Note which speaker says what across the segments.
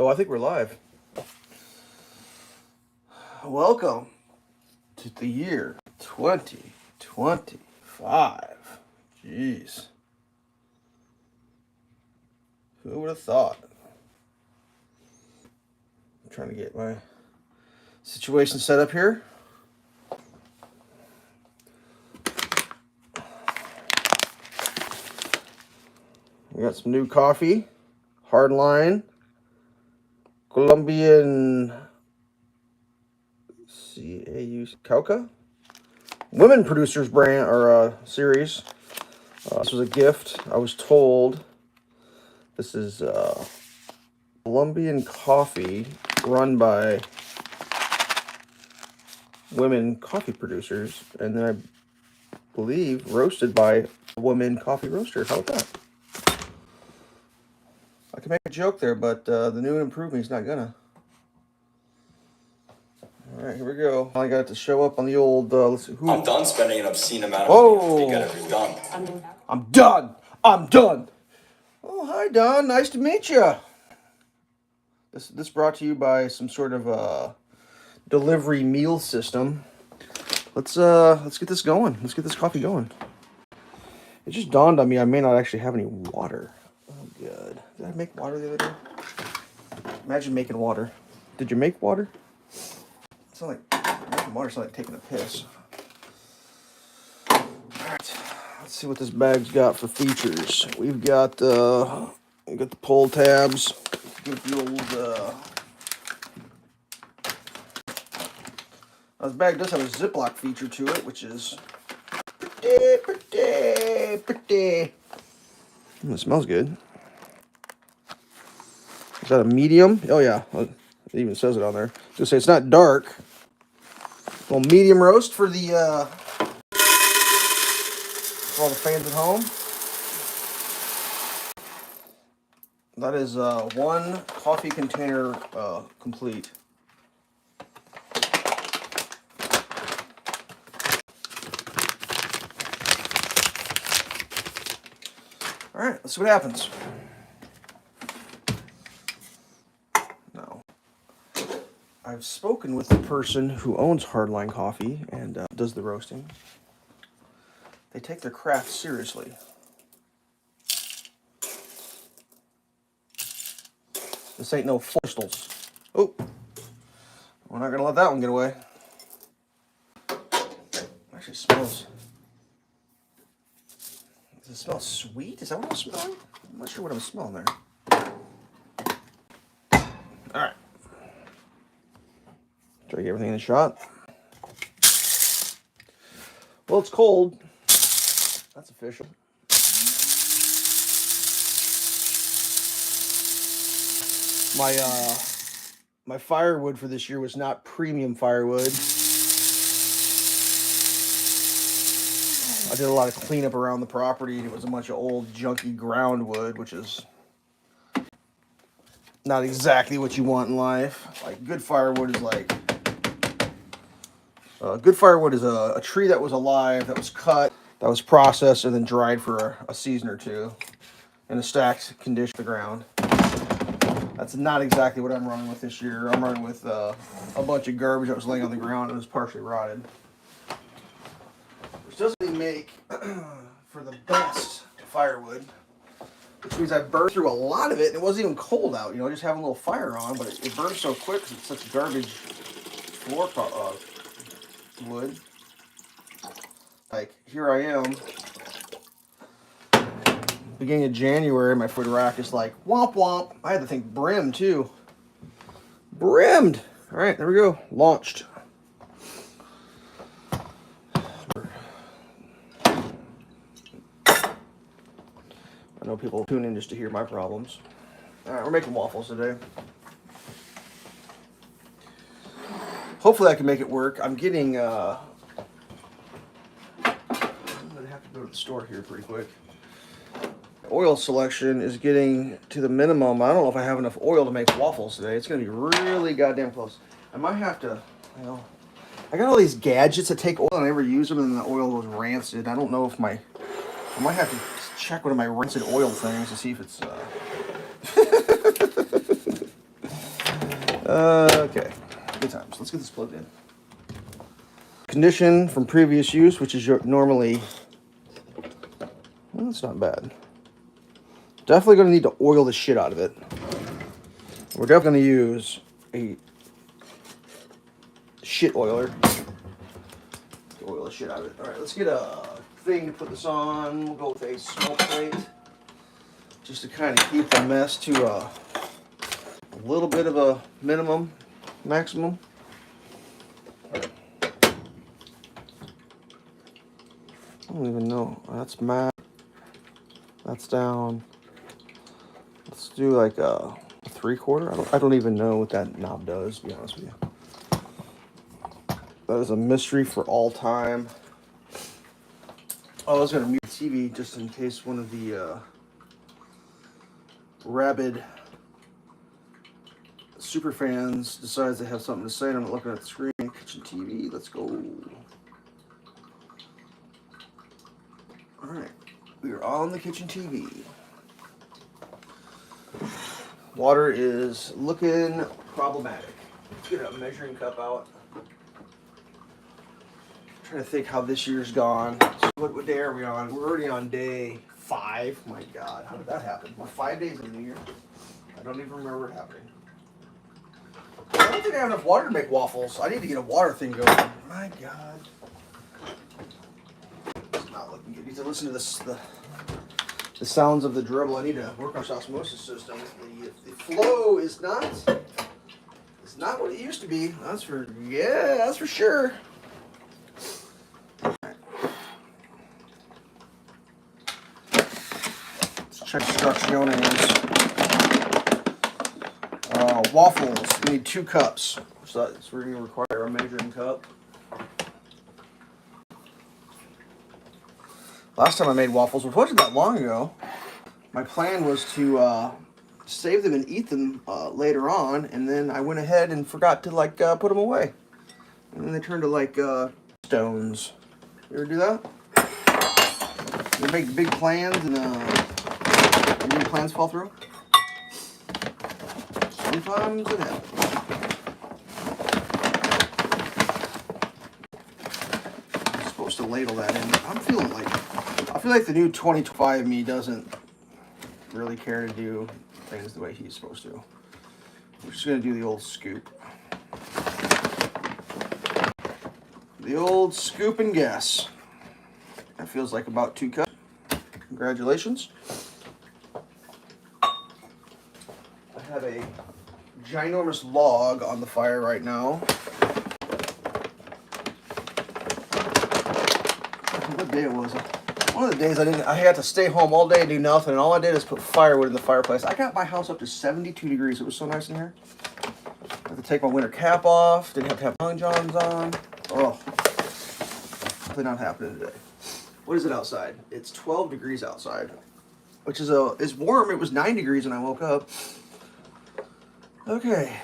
Speaker 1: Oh, I think we're live. Welcome to the year 2025. Jeez. Who would have thought? I'm trying to get my situation set up here. We got some new coffee. Hardline. Colombian Cauca. Women Producers brand or series. This was a gift. I was told this is Colombian coffee run by women coffee producers, and then I believe roasted by a woman coffee roaster. How about that? I can make a joke there, but the new and improved me's not gonna. All right, here we go. I got it to show up on the old. Let's see.
Speaker 2: I'm done spending an obscene amount of money to get everything done.
Speaker 1: I'm done. I'm done. Oh, hi, Don. Nice to meet you. This brought to you by some sort of delivery meal system. Let's get this going. Let's get this coffee going. It just dawned on me I may not actually have any water. Oh, good. Did I make water the other day? Imagine making water. Did you make water? It's not like making water. It's not like taking a piss. All right. Let's see what this bag's got for features. We've got the pull tabs. Get the old. This bag does have a Ziploc feature to it, which is pretty. It smells good. Is that a medium? Oh yeah, it even says it on there. Just say it's not dark. Well, medium roast for the for all the fans at home. That is one coffee container complete. All right, let's see what happens. Now, I've spoken with the person who owns Hardline Coffee and does the roasting. They take their craft seriously. This ain't no Forstals. Oh, we're not gonna let that one get away. Actually smells. Does it smell sweet? Is that what I'm smelling? I'm not sure what I'm smelling there. All right. Try to get everything in the shot. Well, it's cold. That's official. My firewood for this year was not premium firewood. I did a lot of cleanup around the property, and it was a bunch of old junky ground wood, which is not exactly what you want in life. Like good firewood is like a tree that was alive, that was cut, that was processed, and then dried for a season or two in a stacked condition to the ground. That's not exactly what I'm running with this year. I'm running with a bunch of garbage that was laying on the ground and was partially rotted. Which doesn't really make for the best firewood. Which means I burned through a lot of it, and it wasn't even cold out. You know, just having a little fire on, but it burned so quick because it's such garbage floor wood. Like, here I am. Beginning of January, my foot rack is like, womp womp. I had the thing brimmed, too. Brimmed! Alright, there we go. Launched. I know people tune in just to hear my problems. Alright, we're making waffles today. Hopefully I can make it work. I'm getting, I'm going to have to go to the store here pretty quick. Oil selection is getting to the minimum. I don't know if I have enough oil to make waffles today. It's going to be really goddamn close. I might have to, you know, I got all these gadgets that take oil and I never use them, and the oil goes rancid. I don't know if I might have to check one of my rancid oil things to see if it's, Okay, good times. Let's get this plugged in. Condition from previous use, which is normally, well, that's not bad. Definitely going to need to oil the shit out of it. We're definitely going to use a shit oiler to oil the shit out of it. All right, let's get a thing to put this on. We'll go with a smoke plate just to kind of keep the mess to a little bit of a maximum. I don't even know. That's max. That's down. Let's do like a 3/4. I don't even know what that knob does, to be honest with you. That is a mystery for all time. Oh, I was gonna mute the TV just in case one of the rabid super fans decides they have something to say and I'm not looking at the screen. Kitchen TV, let's go. Alright, we are on the kitchen TV. Water is looking problematic. Let's get a measuring cup out. Trying to think how this year's gone. So what day are we on? We're already on day 5. My God, how did that happen? We're 5 days in the year. I don't even remember it happening. I don't think I have enough water to make waffles. I need to get a water thing going. My God. It's not looking good. You need to listen to this, the sounds of the dribble. I need to work on this osmosis system. The flow is not what it used to be. That's for sure. Let's check instructions. Waffles. We need 2 cups. So we're going to require a measuring cup. Last time I made waffles, which wasn't that long ago, my plan was to save them and eat them later on, and then I went ahead and forgot to put them away, and then they turned to stones. You ever do that? You make big plans and your big plans fall through. Sometimes it happens. I'm supposed to ladle that in. I feel like the new 2025 me doesn't really care to do things the way he's supposed to. We're just gonna do the old scoop. The old scoop and guess. That feels like about 2 cups. Congratulations. I have a ginormous log on the fire right now. What day it was? One of the days I had to stay home all day and do nothing, and all I did is put firewood in the fireplace. I got my house up to 72 degrees. It was so nice in here. I had to take my winter cap off. Didn't have to have long johns on. Oh, definitely not happening today. What is it outside? It's 12 degrees outside, which is warm. It was 9 degrees when I woke up. Okay,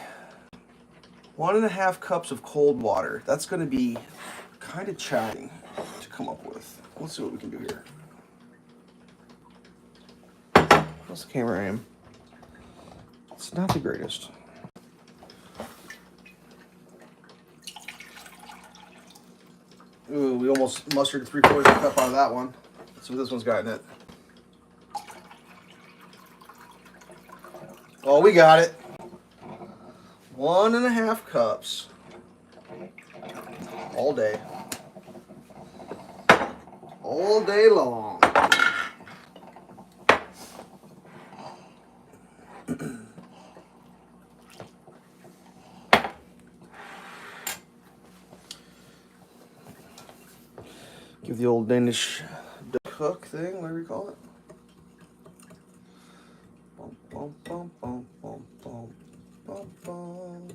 Speaker 1: 1.5 cups of cold water. That's going to be kind of challenging to come up with. Let's see what we can do here. How's the camera aim? It's not the greatest. Ooh, we almost mustered 3/4 cup out of that one. Let's see what this one's got in it. Oh, we got it. 1.5 cups. All day. All day long. Give the old Danish duck hook thing, whatever you call it. Bum, bum, bum, bum, bum, bum, bum, bum.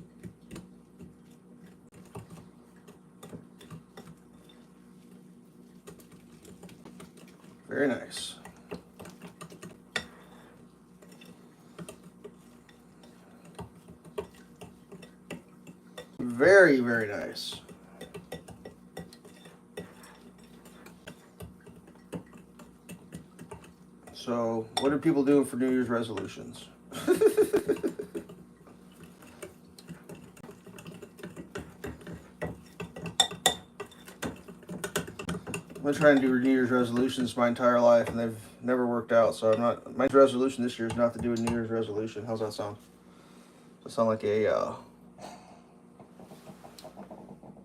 Speaker 1: Very nice. Very, very nice. So, what are people doing for New Year's resolutions? I've been trying to do New Year's resolutions my entire life, and they've never worked out. So I'm not. My resolution this year is not to do a New Year's resolution. How's that sound? Does that sound like a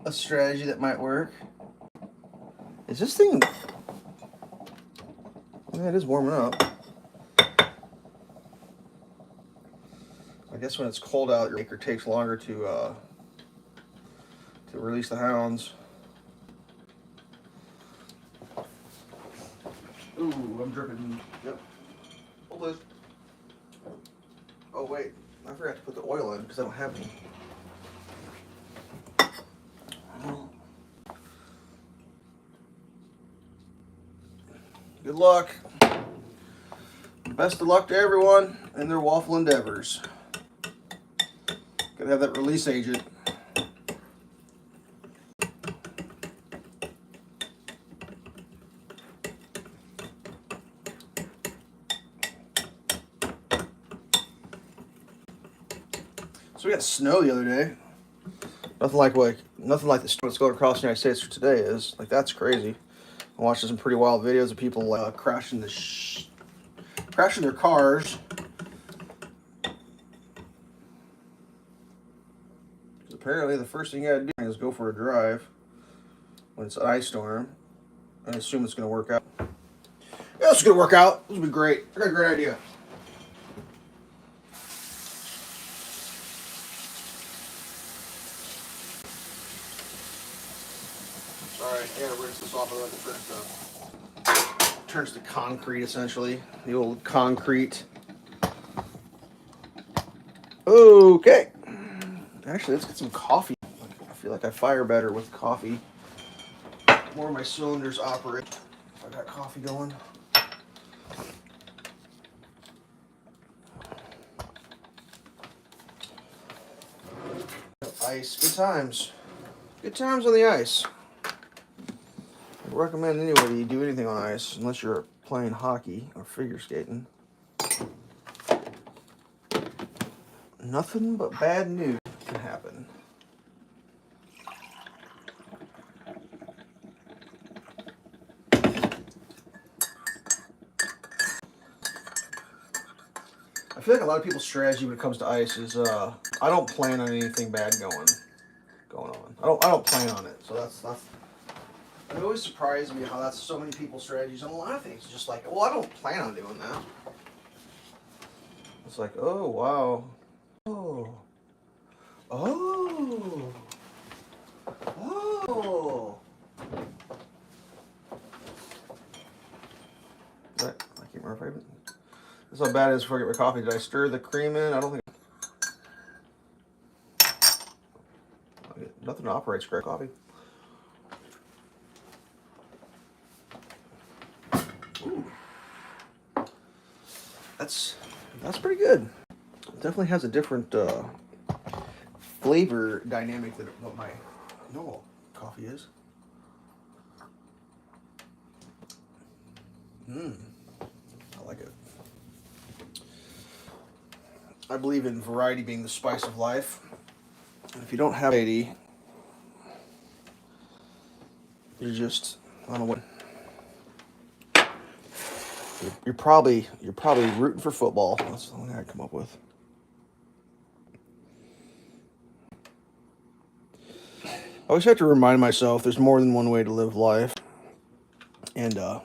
Speaker 1: strategy that might work? Is this thing? Yeah, it is warming up. I guess when it's cold out, your maker takes longer to release the hounds. Ooh, I'm dripping. Yep. Hold this. Oh wait, I forgot to put the oil in because I don't have any. Good luck. Best of luck to everyone in their waffle endeavors. Gotta have that release agent. So we got snow the other day. Nothing like the snow that's going across the United States for today is. Like, that's crazy. I watched some pretty wild videos of people crashing their cars. Apparently, the first thing you gotta do is go for a drive when it's an ice storm and assume it's gonna work out. Yeah, it's gonna work out. This will be great. I got a great idea. Alright, I gotta rinse this off of it. Turns to concrete, essentially. The old concrete. Okay. Actually, let's get some coffee. I feel like I fire better with coffee. More of my cylinders operate if I got coffee going. Ice. Good times. Good times on the ice. I recommend anybody do anything on ice unless you're playing hockey or figure skating. Nothing but bad news can happen. I feel like a lot of people's strategy when it comes to ice is I don't plan on anything bad going on. I don't plan on it. So that's it always surprised me how that's so many people's strategies on a lot of things. It's just like, well, I don't plan on doing that. It's like, oh wow. Oh. Oh. Oh. Right. I can't remember if I even. This is how bad it is before I get my coffee. Did I stir the cream in? I don't think. Nothing operates great coffee. Ooh. That's pretty good. It definitely has a different flavor dynamic than what my normal coffee is. I like it. I believe in variety being the spice of life. And if you don't have 80, you're just, I don't know what. You're probably rooting for football. That's the only thing I come up with. I always have to remind myself there's more than one way to live life. And I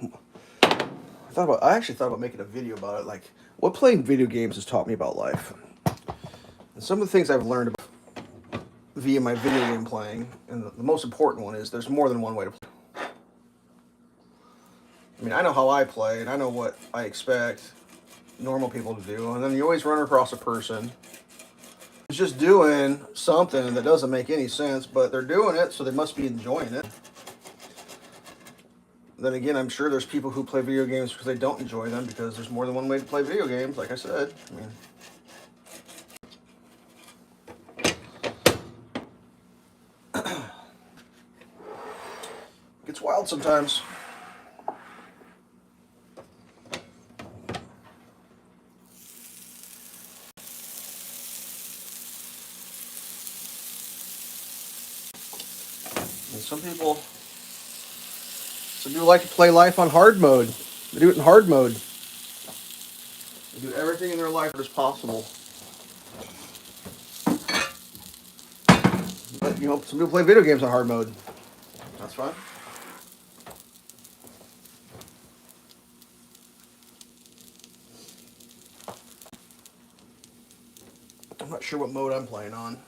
Speaker 1: actually thought about making a video about it, like what playing video games has taught me about life. And some of the things I've learned about via my video game playing, and the most important one is there's more than one way to play. I mean, I know how I play, and I know what I expect normal people to do, and then you always run across a person who's just doing something that doesn't make any sense, but they're doing it, so they must be enjoying it. Then again, I'm sure there's people who play video games because they don't enjoy them, because there's more than one way to play video games, like I said. I mean, it gets wild sometimes. And some people Some people like to play life on hard mode. They do it in hard mode. They do everything in their life as possible. But, you know, some people play video games on hard mode. That's fine. I'm not sure what mode I'm playing on.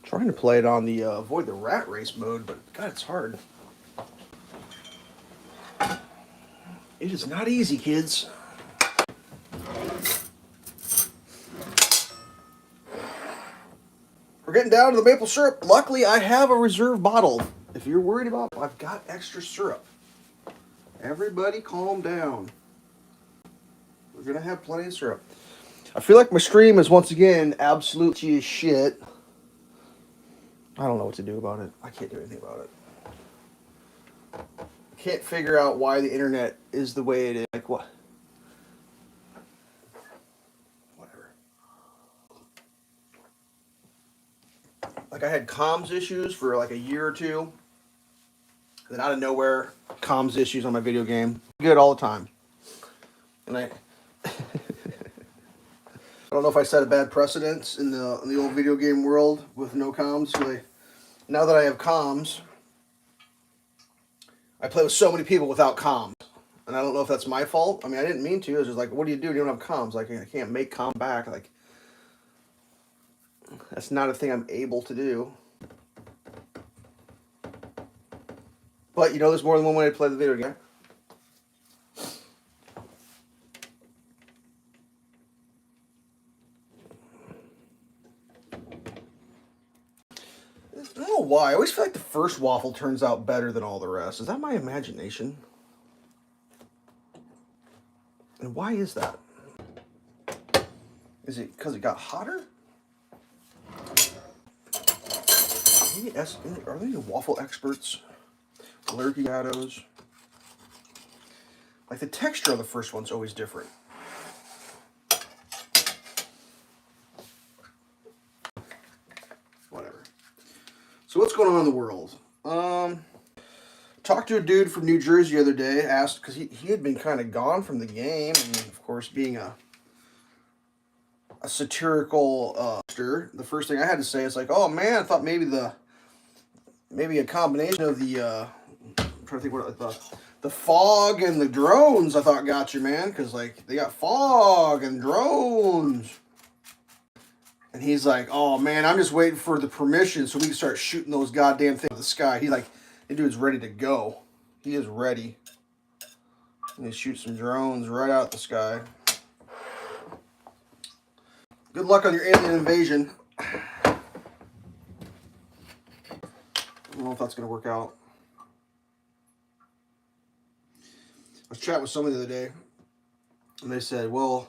Speaker 1: Trying to play it on the avoid the rat race mode, but God, it's hard. It is not easy, kids. We're getting down to the maple syrup. Luckily, I have a reserve bottle. If you're worried about it, I've got extra syrup. Everybody calm down. We're going to have plenty of syrup. I feel like my stream is once again absolutely as shit. I don't know what to do about it. I can't do anything about it. I can't figure out why the internet is the way it is. Like what? Whatever. Like I had comms issues for like a year or two. Then out of nowhere, comms issues on my video game. Good all the time. And I don't know if I set a bad precedence in the old video game world with no comms. Really, now that I have comms, I play with so many people without comms. And I don't know if that's my fault. I mean, I didn't mean to. It was just like, what do? You don't have comms. Like, I can't make comm back. Like, that's not a thing I'm able to do. But, you know, there's more than one way to play the video game. I don't know why. I always feel like the first waffle turns out better than all the rest. Is that my imagination? And why is that? Is it because it got hotter? Are they the waffle experts? Lurky shadows. Like the texture of the first one's always different. Whatever. So what's going on in the world? Talked to a dude from New Jersey the other day. Asked because he had been kind of gone from the game, and of course being a satirical the first thing I had to say is like, oh man, I thought maybe a combination of the I'm trying to think what the fog and the drones I thought got you, man, because like they got fog and drones. And he's like, oh man, I'm just waiting for the permission so we can start shooting those goddamn things out of the sky. He's like, the dude's ready to go. He is ready. And he shoots some drones right out the sky. Good luck on your alien invasion. I don't know if that's going to work out. I was chatting with somebody the other day, and they said, well,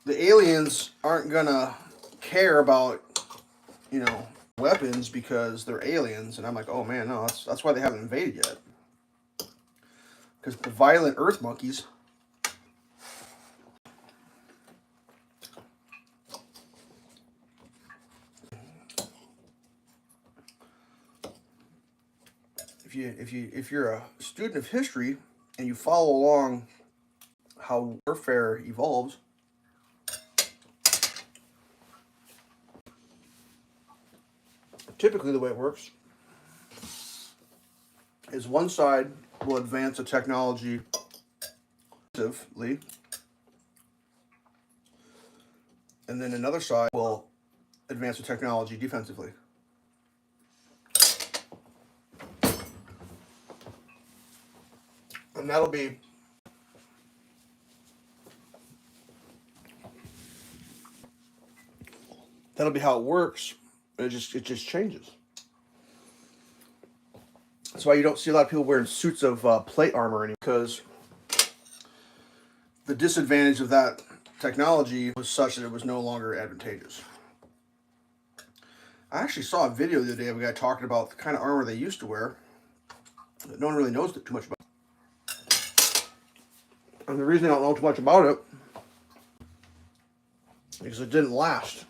Speaker 1: the aliens aren't going to care about, you know, weapons because they're aliens. And I'm like, oh man, no, that's why they haven't invaded yet. Because the violent earth monkeys. If you're a student of history and you follow along how warfare evolves, typically the way it works is one side will advance a technology offensively, and then another side will advance the technology defensively. And that'll be how it works. It just changes. That's why you don't see a lot of people wearing suits of plate armor anymore, because the disadvantage of that technology was such that it was no longer advantageous. I actually saw a video the other day of a guy talking about the kind of armor they used to wear that no one really knows too much about. And the reason I don't know too much about it is because it didn't last.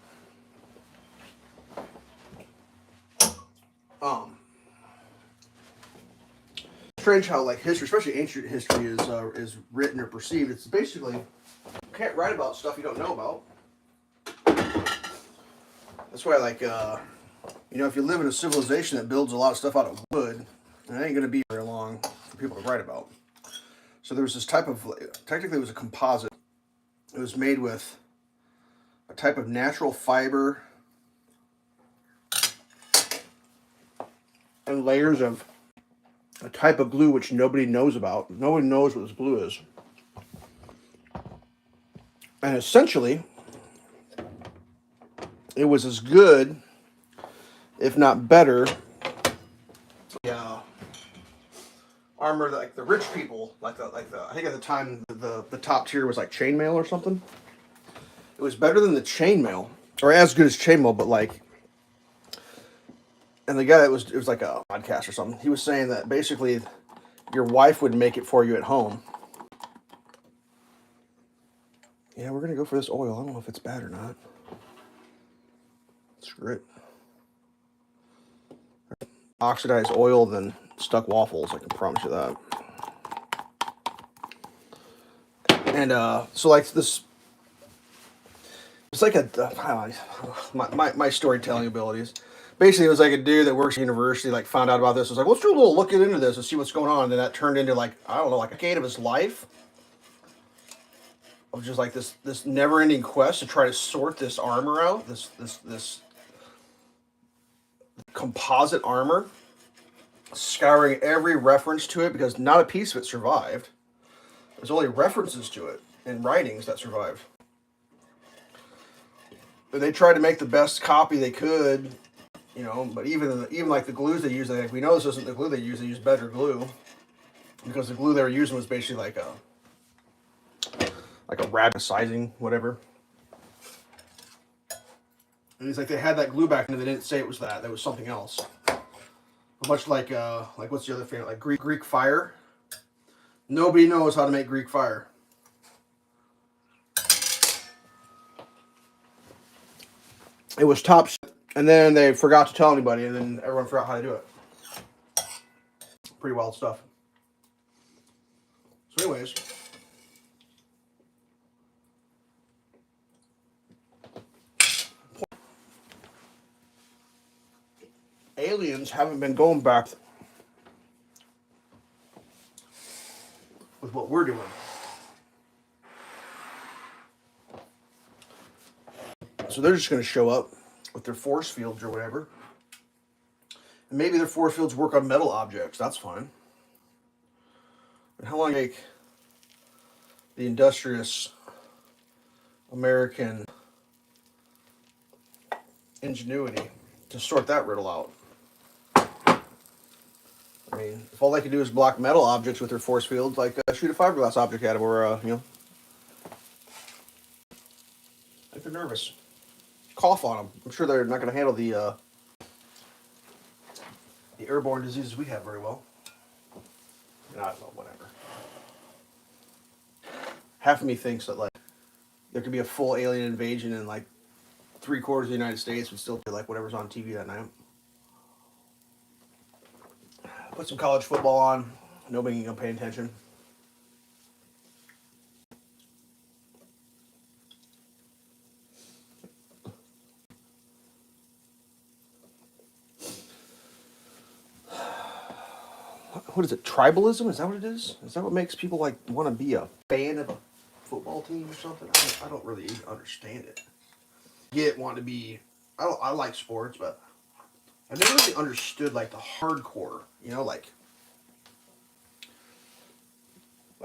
Speaker 1: Strange how like history, especially ancient history, is written or perceived. It's basically you can't write about stuff you don't know about. That's why, like, if you live in a civilization that builds a lot of stuff out of wood, it ain't going to be very long for people to write about. So there was this type of, technically it was a composite. It was made with a type of natural fiber and layers of a type of glue which nobody knows about. Nobody knows what this glue is. And essentially, it was as good, if not better, armor that like the rich people, like the I think at the time the top tier was like chainmail or something. It was better than the chainmail, or as good as chainmail, but like. And the guy it was like a podcast or something. He was saying that basically your wife would make it for you at home. Yeah, we're gonna go for this oil. I don't know if it's bad or not. Screw it. Oxidized oil than stuck waffles. I can promise you that. And so like this, it's like my storytelling abilities. Basically, it was like a dude that works at university, like found out about this. Was like, let's do a little looking into this and see what's going on. And then that turned into like I don't know, like a decade of his life of just like this never-ending quest to try to sort this armor out, this composite armor, scouring every reference to it because not a piece of it survived. There's only references to it and writings that survived. But they tried to make the best copy they could, But even like the glues they use, we know this isn't the glue they use. They use better glue because the glue they were using was basically like a rabbit sizing, whatever. And it's like they had that glue back and they didn't say it was that. That was something else. Much like what's the other thing? Like Greek fire. Nobody knows how to make Greek fire. It was top, and then they forgot to tell anybody, and then everyone forgot how to do it. Pretty wild stuff. So, anyways, aliens haven't been going back with what we're doing. So they're just going to show up with their force fields or whatever. And maybe their force fields work on metal objects. That's fine. But how long did it take the industrious American ingenuity to sort that riddle out? I mean, if all they can do is block metal objects with their force fields, like shoot a fiberglass object at them, or I think they're nervous. Cough on them. I'm sure they're not going to handle the airborne diseases we have very well. I don't know, whatever. Half of me thinks that like there could be a full alien invasion and like 3/4 of the United States would still be like whatever's on TV that night. Put some college football on. Nobody can pay attention. What is it? Tribalism? Is that what it is? Is that what makes people like want to be a fan of a football team or something? I don't really understand it. Get want to be. I like sports, but I never really understood like the hardcore. Like,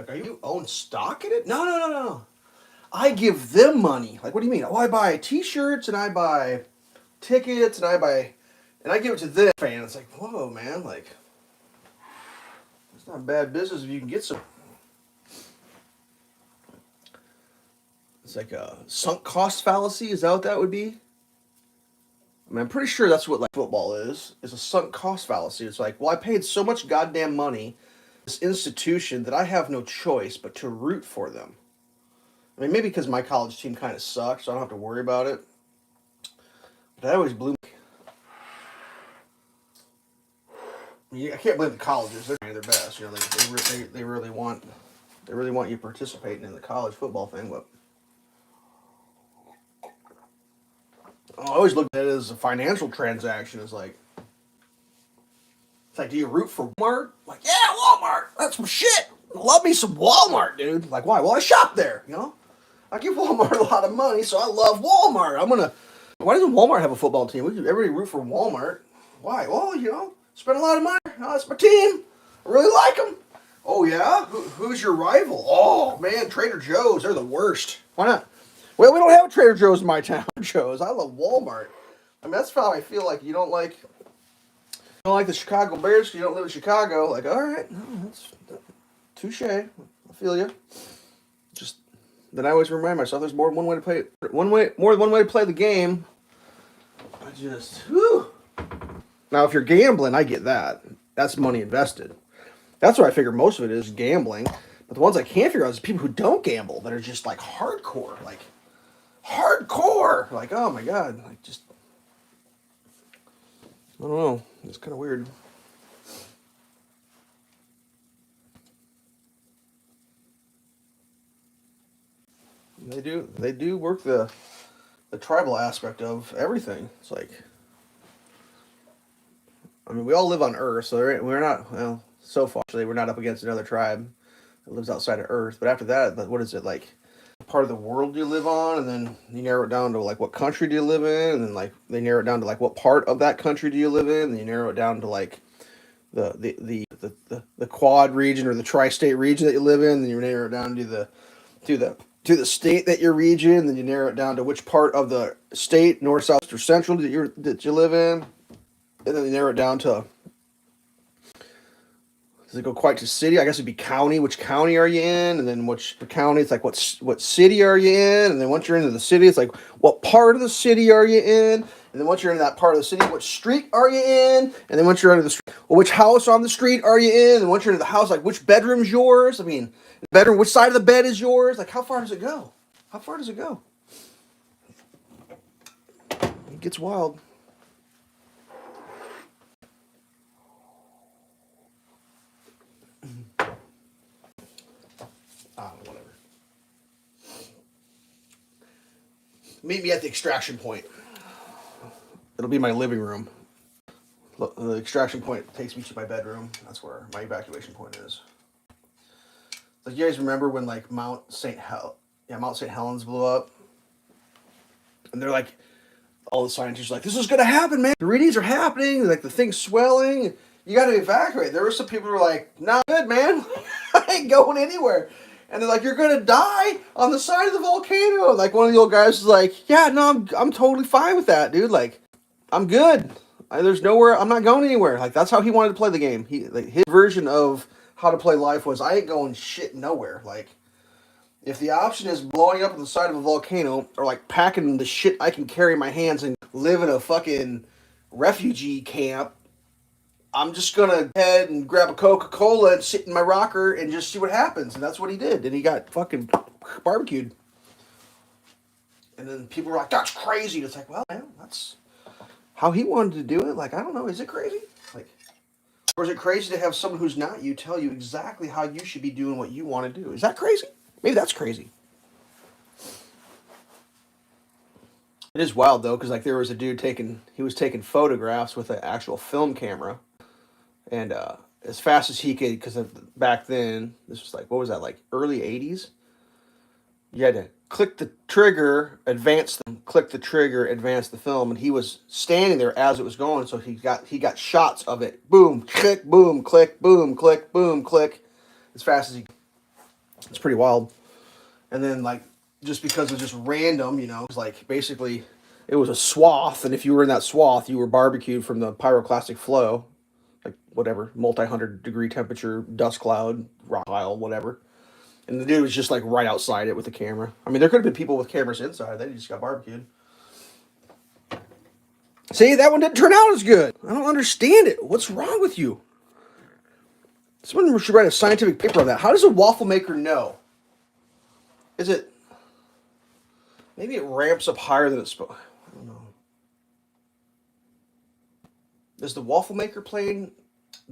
Speaker 1: are you own stock in it? No. I give them money. Like, what do you mean? Oh, I buy T-shirts and I buy tickets and I give it to them. Fan. It's like, whoa, man. Like, it's not bad business if you can get some. It's like a sunk cost fallacy. Is that what that would be? I mean, I'm pretty sure that's what like football is a sunk cost fallacy. It's like, well, I paid so much goddamn money to this institution that I have no choice but to root for them. I mean, maybe because my college team kind of sucks, so I don't have to worry about it. But that always blew me. I mean, I can't blame the colleges. They're trying their best. You know, they really want you participating in the college football thing. But I always look at it as a financial transaction. It's like, do you root for Walmart? Like, yeah, Walmart. That's some shit. Love me some Walmart, dude. Like, why? Well, I shop there. You know, I give Walmart a lot of money, so I love Walmart. Why doesn't Walmart have a football team? Everybody root for Walmart. Why? Well, you know, spend a lot of money. Oh, it's my team. I really like them. Oh yeah, who's your rival? Oh man, Trader Joe's. They're the worst. Why not? Well, we don't have a Trader Joe's in my town. Joe's. I love Walmart. I mean, that's how I feel. Like you don't like the Chicago Bears because you don't live in Chicago. Like, all right, no, that's touche. I feel you. Just then I always remind myself there's more than one way to play it. More than one way to play the game. I just, whew. Now if you're gambling, I get that. That's money invested. That's where I figure most of it is gambling. But the ones I can't figure out is people who don't gamble that are just like hardcore, like oh my god, like just I don't know. It's kind of weird. They do work the tribal aspect of everything. It's like, I mean, we all live on Earth, so we're not, well, so far, actually, we're not up against another tribe that lives outside of Earth. But after that, what is it, like, part of the world do you live on? And then you narrow it down to, like, what country do you live in? And then, like, they narrow it down to, like, what part of that country do you live in? And you narrow it down to, like, the quad region or the tri-state region that you live in. Then you narrow it down to the state that your region. Then you narrow it down to which part of the state, north, south, or central that you live in. And then you narrow it down to, does it go quite to city? I guess it'd be county. Which county are you in? And then which county? It's like what city are you in? And then once you're into the city, it's like what part of the city are you in? And then once you're in that part of the city, what street are you in? And then once you're into the street, well, which house on the street are you in? And once you're into the house, like which bedroom's yours? I mean, bedroom, which side of the bed is yours? Like how far does it go? How far does it go? It gets wild. Whatever. Meet me at the extraction point. It'll be my living room. The extraction point takes me to my bedroom. That's where my evacuation point is. Like you guys remember when like Mount St. Helens blew up, and they're like, all the scientists are like, this is gonna happen, man. The readings are happening. Like the thing's swelling. You got to evacuate. There were some people who were like, not good, man. I ain't going anywhere. And they're like, you're gonna die on the side of the volcano. Like one of the old guys was like, yeah, no, I'm totally fine with that, dude. Like, I'm good. There's nowhere. I'm not going anywhere. Like that's how he wanted to play the game. His version of how to play life was, I ain't going shit nowhere. Like, if the option is blowing up on the side of a volcano or like packing the shit I can carry in my hands and live in a fucking refugee camp, I'm just gonna head and grab a Coca-Cola and sit in my rocker and just see what happens. And that's what he did. And he got fucking barbecued. And then people were like, that's crazy. And it's like, well, man, that's how he wanted to do it. Like, I don't know, is it crazy? Like, or is it crazy to have someone who's not you tell you exactly how you should be doing what you want to do? Is that crazy? Maybe that's crazy. It is wild though, because like there was a dude he was taking photographs with an actual film camera, and as fast as he could, because back then this was like what was that like early '80s? You had to click the trigger, click the trigger, advance the film, and he was standing there as it was going, so he got shots of it. Boom, click, boom, click, boom, click, boom, click, as fast as he. It's pretty wild. And then like just because it was just random, you know, it was like basically it was a swath, and if you were in that swath, you were barbecued from the pyroclastic flow, like whatever, multi-100 degree temperature, dust cloud, rock pile, whatever. And the dude was just like right outside it with the camera. I mean, there could have been people with cameras inside. They just got barbecued. See, that one didn't turn out as good. I don't understand it. What's wrong with you? Someone should write a scientific paper on that. How does a waffle maker know? Is it... Maybe it ramps up higher than it's supposed... I don't know. Does the waffle maker plane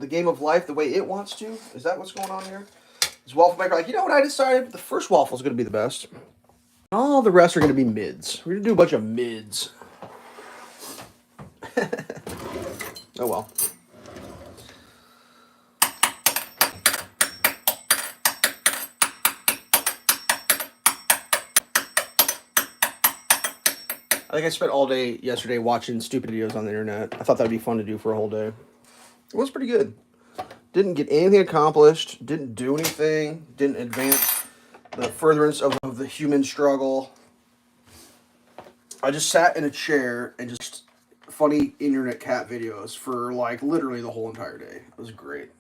Speaker 1: the game of life the way it wants to. Is that what's going on here? Is Waffle Maker like, you know what, I decided the first waffle is going to be the best. All the rest are going to be mids. We're going to do a bunch of mids. Oh well. I think I spent all day yesterday watching stupid videos on the internet. I thought that would be fun to do for a whole day. It was pretty good. Didn't get anything accomplished. Didn't do anything. Didn't advance the furtherance of the human struggle. I just sat in a chair and just funny internet cat videos for like literally the whole entire day. It was great.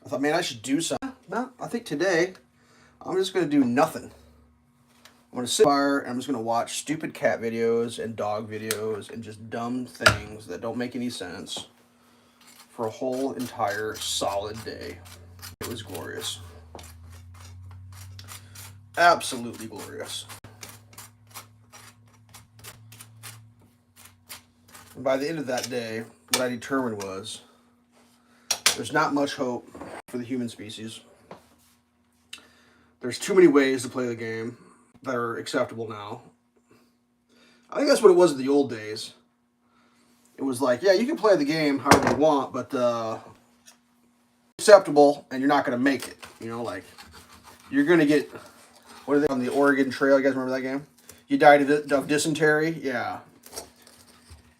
Speaker 1: I thought, man, I should do something. No, I think today I'm just going to do nothing. I'm going to sit there and I'm just going to watch stupid cat videos and dog videos and just dumb things that don't make any sense for a whole entire solid day. It was glorious. Absolutely glorious. And by the end of that day, what I determined was there's not much hope for the human species. There's too many ways to play the game that are acceptable now. I think that's what it was in the old days. It was like, yeah, you can play the game however you want, but acceptable, and you're not going to make it. You know, like, you're going to get, what are they on the Oregon Trail? You guys remember that game? You died of dysentery? Yeah.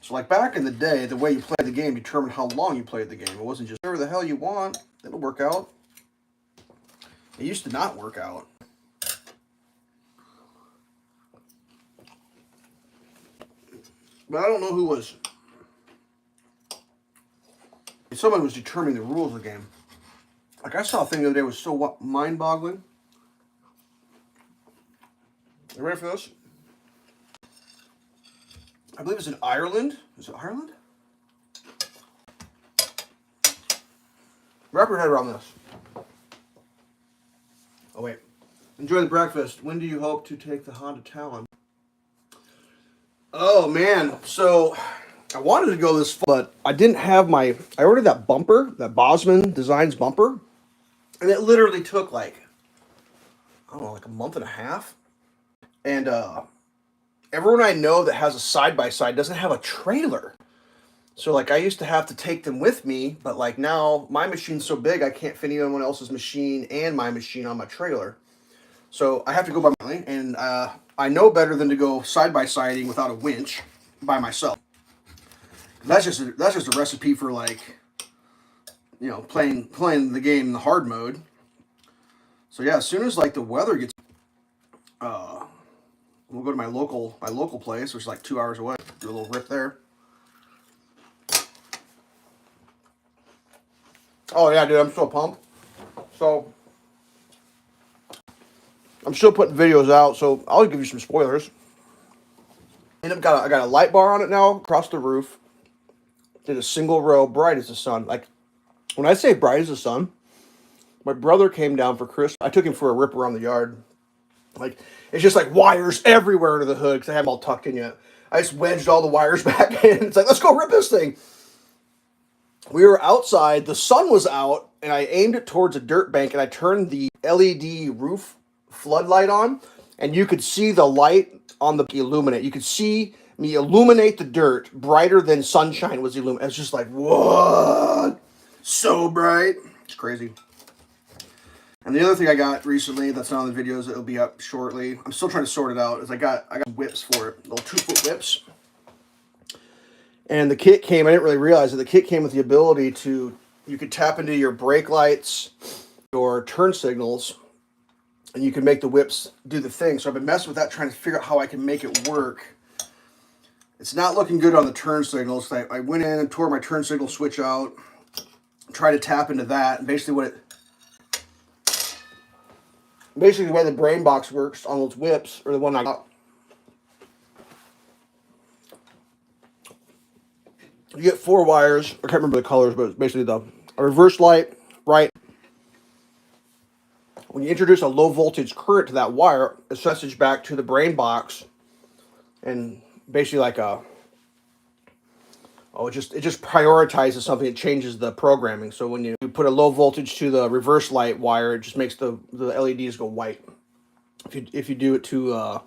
Speaker 1: So, like, back in the day, the way you played the game determined how long you played the game. It wasn't just, whatever the hell you want, it'll work out. It used to not work out. But I don't know who was. Someone was determining the rules of the game. Like, I saw a thing the other day that was so mind-boggling. You ready for this? I believe it's in Ireland. Is it Ireland? Wrap your head around this. Oh, wait. Enjoy the breakfast. When do you hope to take the Honda Talon? Oh, man. So, I wanted to go this far, but I didn't have my... I ordered that bumper, that Bosman Designs bumper, and it literally took, like, I don't know, like a month and a half. And everyone I know that has a side-by-side doesn't have a trailer. So, like, I used to have to take them with me, but, like, now my machine's so big I can't fit anyone else's machine and my machine on my trailer. So, I have to go by my... And I know better than to go side-by-siding without a winch by myself. That's just a recipe for, like, you know, playing the game in the hard mode. So, yeah, as soon as, like, the weather gets... we'll go to my local place, which is like 2 hours away. Do a little rip there. Oh yeah, dude, I'm so pumped. So I'm still putting videos out, so I'll give you some spoilers. And I got a light bar on it now across the roof. Did a single row, bright as the sun. Like, when I say bright as the sun, my brother came down for Christmas. I took him for a rip around the yard. Like, it's just like wires everywhere under the hood because I haven't all tucked in yet. I just wedged all the wires back in. It's like, let's go rip this thing. We were outside. The sun was out, and I aimed it towards a dirt bank, and I turned the LED roof floodlight on, and you could see the light on the illuminate. You could see me illuminate the dirt brighter than sunshine was illuminated. It's just like, what? So bright. It's crazy. And the other thing I got recently that's not on the videos, it'll be up shortly. I'm still trying to sort it out. Is I got whips for it, little 2-foot whips. And the kit came. I didn't really realize that the kit came with the ability to you could tap into your brake lights, your turn signals, and you can make the whips do the thing. So I've been messing with that, trying to figure out how I can make it work. It's not looking good on the turn signals. I went in and tore my turn signal switch out, tried to tap into that, and basically the way the brain box works on those whips, or the one I got, you get 4 wires. I can't remember the colors, but it's basically a reverse light, right? When you introduce a low voltage current to that wire, it's message back to the brain box, and basically like Oh, it just prioritizes something. It changes the programming. So when you put a low voltage to the reverse light wire, it just makes the LEDs go white. If you do it to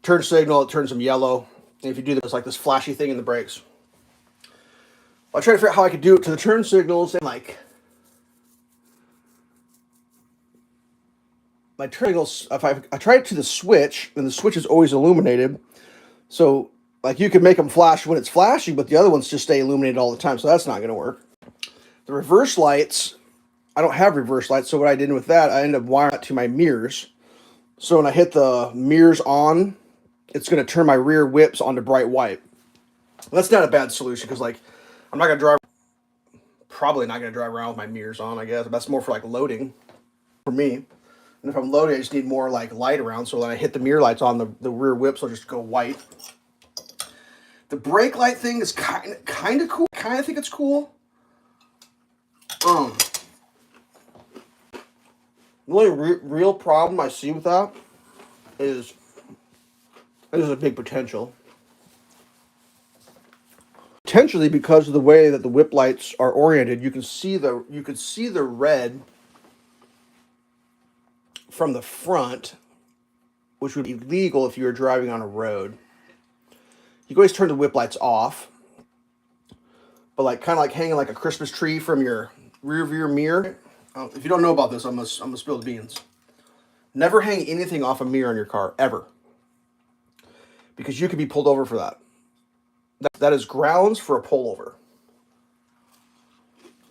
Speaker 1: turn signal, it turns them yellow. And if you do this like this flashy thing in the brakes. I tried to figure out how I could do it to the turn signals, and like my turn signals. If I tried it to the switch, and the switch is always illuminated, so like you can make them flash when it's flashing, but the other ones just stay illuminated all the time. So that's not going to work. The reverse lights, I don't have reverse lights, so what I did with that, I ended up wiring that to my mirrors. So when I hit the mirrors on, it's going to turn my rear whips onto bright white. That's not a bad solution because like I'm not going to drive. Probably not going to drive around with my mirrors on, I guess. That's more for like loading for me. And if I'm loading, I just need more like light around. So when I hit the mirror lights on, the rear whips will just go white. The brake light thing is kind of cool. Kind of think it's cool. The only real problem I see with that is there's a big potential. Potentially because of the way that the whip lights are oriented, you could see the red from the front, which would be legal if you were driving on a road. You can always turn the whip lights off, but like kind of like hanging like a Christmas tree from your rear view mirror. If you don't know about this, I'm gonna spill the beans. Never hang anything off a mirror in your car ever, because you could be pulled over for that. That is grounds for a pullover.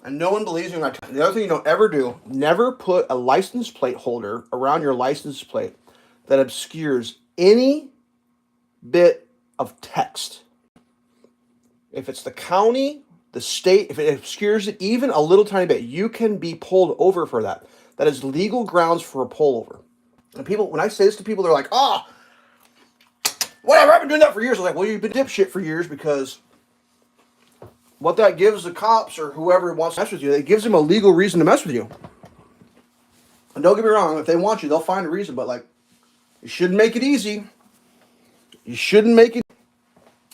Speaker 1: And no one believes me when I tell you. The other thing you don't ever do, never put a license plate holder around your license plate that obscures any bit of text. If it's the county, the state, if it obscures it even a little tiny bit, you can be pulled over for that. That is legal grounds for a pullover. And people, when I say this to people, they're like, whatever, I've been doing that for years. I'm like, well, you've been dipshit for years, because what that gives the cops or whoever wants to mess with you, it gives them a legal reason to mess with you. And don't get me wrong, if they want you, they'll find a reason, but like, you shouldn't make it easy. You shouldn't make it.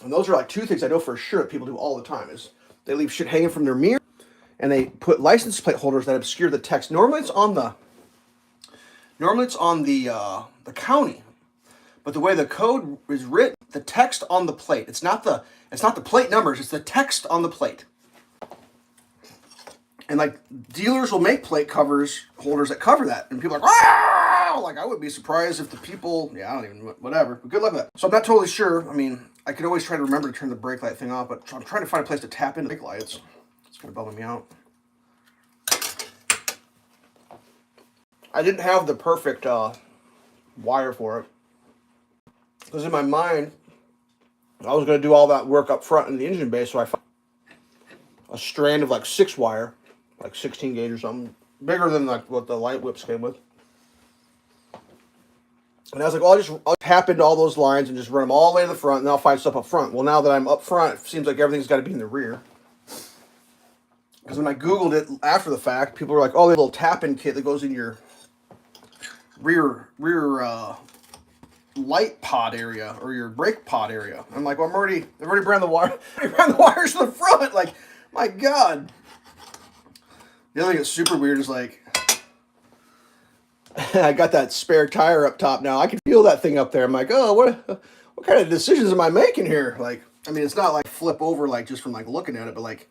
Speaker 1: And those are like two things I know for sure that people do all the time, is they leave shit hanging from their mirror, and they put license plate holders that obscure the text. Normally it's on the county, but the way the code is written, the text on the plate, it's not the plate numbers, it's the text on the plate. And like dealers will make plate holders that cover that, and people are like, like I would be surprised if the people, I don't even, whatever. But good luck with that. So I'm not totally sure. I mean, I could always try to remember to turn the brake light thing off, but I'm trying to find a place to tap into the brake lights. It's kind of bumming me out. I didn't have the perfect wire for it, because in my mind, I was going to do all that work up front in the engine bay, so I found a strand of like 6 wire, like 16 gauge or something, bigger than like what the light whips came with. And I was like, well, I'll tap into all those lines and just run them all the way to the front, and I'll find stuff up front. Well, now that I'm up front, it seems like everything's got to be in the rear. Because when I Googled it after the fact, people were like, oh, they have a little tap-in kit that goes in your rear light pod area or your brake pod area. I'm like, well, I've already ran the wires to the front. Like, my God. The other thing that's super weird is like, I got that spare tire up top now. I can feel that thing up there. I'm like, oh, what kind of decisions am I making here? Like, I mean, it's not like flip over, like just from like looking at it, but like,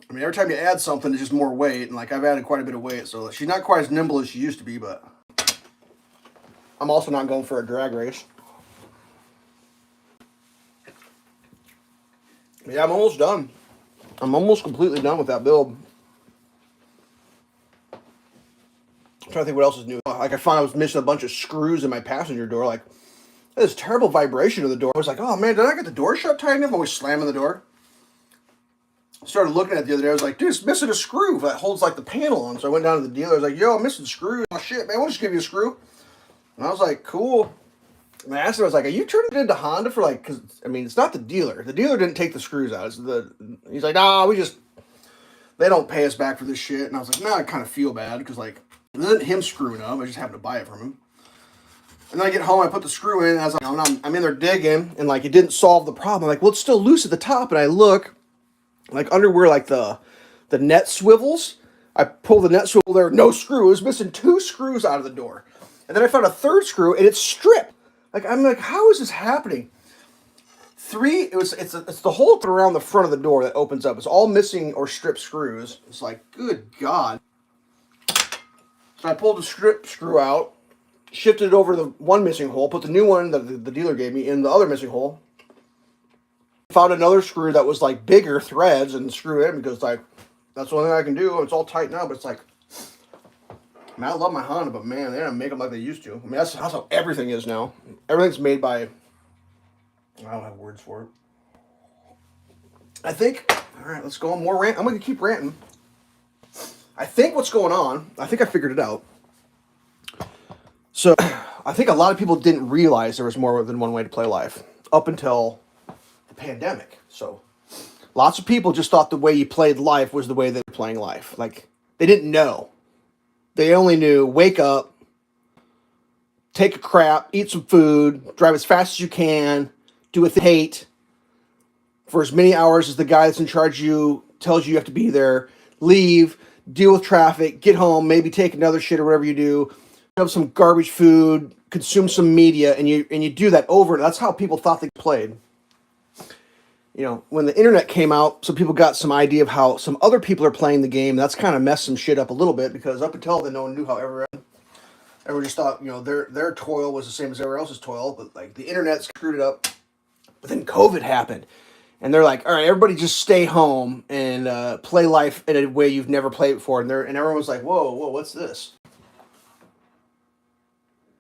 Speaker 1: I mean, every time you add something, it's just more weight, and like I've added quite a bit of weight, so she's not quite as nimble as she used to be, but I'm also not going for a drag race. Yeah, I'm almost done. I'm almost completely done with that build. I'm trying to think what else is new. Like, I found I was missing a bunch of screws in my passenger door. Like, this terrible vibration of the door. I was like, oh man, did I get the door shut tight enough? I'm always slamming the door. Started looking at it the other day. I was like, dude, it's missing a screw that holds like the panel on. So I went down to the dealer. I was like, yo, I'm missing screws. Oh shit, man, we'll just give you a screw. And I was like, cool. And I asked him, I was like, are you turning it into Honda for like, because I mean, it's not the dealer. The dealer didn't take the screws out. He's like, nah, they don't pay us back for this shit. And I was like, nah, I kind of feel bad because like, it isn't him screwing up. I just happened to buy it from him. And then I get home, I put the screw in, as I'm in there digging, and like it didn't solve the problem. I'm like, well, it's still loose at the top, and I look, like under where like the net swivels. I pull the net swivel there, no screw. It was missing 2 screws out of the door, and then I found a 3rd screw, and it's stripped. Like I'm like, how is this happening? 3, it's the hole around the front of the door that opens up. It's all missing or stripped screws. It's like, good God. So I pulled the strip screw out, shifted it over to the one missing hole, put the new one that the dealer gave me in the other missing hole. Found another screw that was like bigger threads and screw it in because like that's the only thing I can do. It's all tight now, but it's like, man, I love my Honda, but man, they don't make them like they used to. I mean, that's how everything is now. Everything's made by, I don't have words for it. I think, all right, let's go on more rant. I'm going to keep ranting. I think what's going on, I think I figured it out. So I think a lot of people didn't realize there was more than one way to play life up until the pandemic. So lots of people just thought the way you played life was the way they were playing life. Like, they didn't know. They only knew, wake up, take a crap, eat some food, drive as fast as you can, do a hate for as many hours as the guy that's in charge of you tells you have to be there, leave, deal with traffic, get home, maybe take another shit or whatever you do, have some garbage food, consume some media, and you do that over. That's how people thought they played. You know, when the internet came out, some people got some idea of how some other people are playing the game. That's kind of messed some shit up a little bit because up until then, no one knew how everyone just thought, you know, their toil was the same as everyone else's toil. But like the internet screwed it up. But then COVID happened, and they're like, all right, everybody just stay home and play life in a way you've never played before. And everyone was like, whoa, what's this?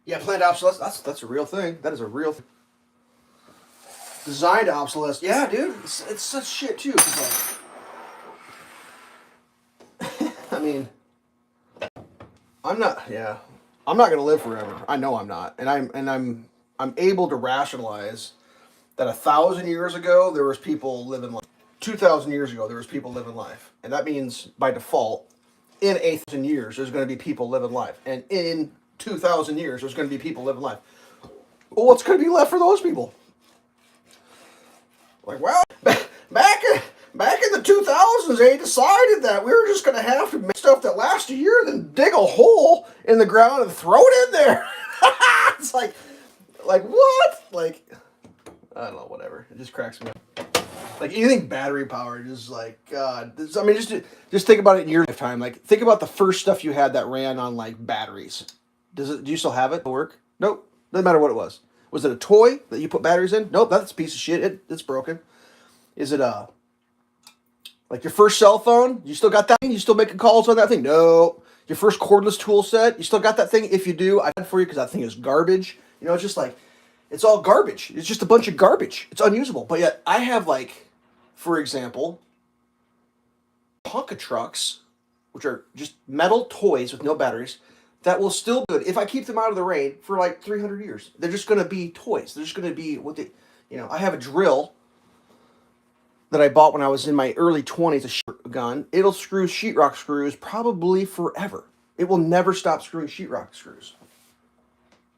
Speaker 1: Yeah, planned obsolescence. That's a real thing. That is a real thing. Designed obsolescence. Yeah, dude. It's such shit too. I mean, I'm not. Yeah, I'm not gonna live forever. I know I'm not, and I'm able to rationalize that 1,000 years ago there was people living life. 2,000 years ago there was people living life, and that means by default, in 8,000 years there's going to be people living life, and in 2,000 years there's going to be people living life. Well, what's going to be left for those people? Like, well, back in the 2000s, they decided that we were just going to have to make stuff that lasts a year, then dig a hole in the ground and throw it in there. It's like what? Like, I don't know, whatever. It just cracks me up. Like anything battery powered is like, God. I mean, just think about it in your lifetime. Like, think about the first stuff you had that ran on like batteries. Do you still have it to work? Nope. Doesn't matter what it was. Was it a toy that you put batteries in? Nope, that's a piece of shit. It's broken. Is it like your first cell phone? You still got that thing? You still making calls on that thing? No. Your first cordless tool set? You still got that thing? If you do, I got it for you because that thing is garbage. You know, it's just like, it's all garbage. It's just a bunch of garbage. It's unusable. But yet I have like, for example, Tonka trucks, which are just metal toys with no batteries, that will still be good if I keep them out of the rain for like 300 years. They're just going to be toys. They're just going to be what they, you know, I have a drill that I bought when I was in my early 20s, a sheetrock gun. It'll screw sheetrock screws probably forever. It will never stop screwing sheetrock screws.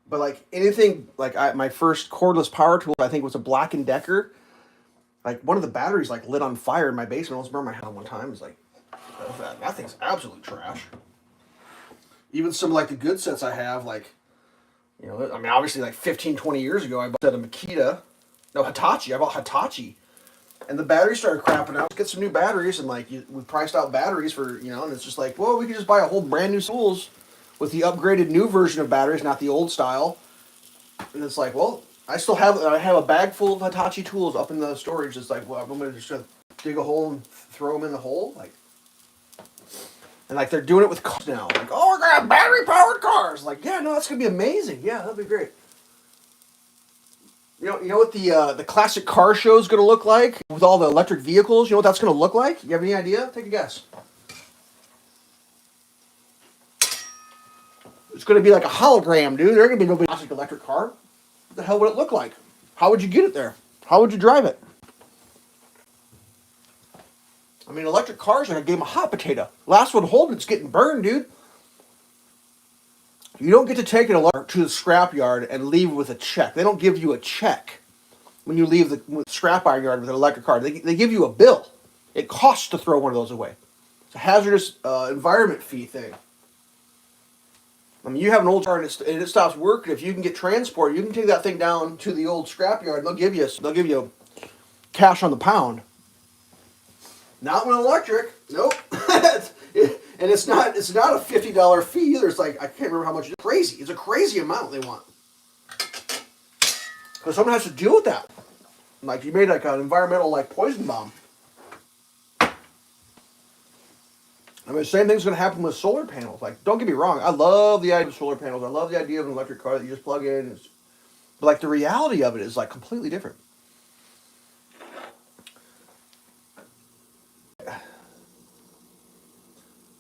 Speaker 1: But like anything, like my first cordless power tool, I think was a Black & Decker. Like one of the batteries like lit on fire in my basement. I almost burned my hand one time. It's like, that thing's absolute trash. Even some like the good sets I have, like, you know, I mean, obviously like 15, 20 years ago, I bought a Makita, no, Hitachi. I bought Hitachi. And the batteries started crapping out. Let's get some new batteries. And like, we priced out batteries for, you know, and it's just like, well, we could just buy a whole brand new tools with the upgraded new version of batteries, not the old style. And it's like, well, I have a bag full of Hitachi tools up in the storage. It's like, well, I'm going to just dig a hole and throw them in the hole. Like, and like they're doing it with cars now. Like, oh, we're gonna have battery powered cars. Like, yeah, no, that's gonna be amazing. Yeah, that'll be great. You know what the classic car show is gonna look like with all the electric vehicles. You know what that's gonna look like? You have any idea? Take a guess. It's gonna be like a hologram, dude. They're gonna be no classic electric car. What the hell would it look like? How would you get it there? How would you drive it? I mean, electric cars are a game of hot potato. Last one holding, it's getting burned, dude. You don't get to take an electric to the scrapyard and leave with a check. They don't give you a check when you leave the scrap iron yard with an electric car. They give you a bill. It costs to throw one of those away. It's a hazardous environment fee thing. I mean, you have an old car and it stops working. If you can get transport, you can take that thing down to the old scrapyard. They'll give you cash on the pound. Not when electric. Nope. And it's not a $50 fee either. It's like, I can't remember how much. It's crazy. It's a crazy amount they want. Because someone has to deal with that. Like, you made like an environmental like poison bomb. I mean, the same thing's going to happen with solar panels. Like, don't get me wrong. I love the idea of solar panels. I love the idea of an electric car that you just plug in. But like, the reality of it is like completely different.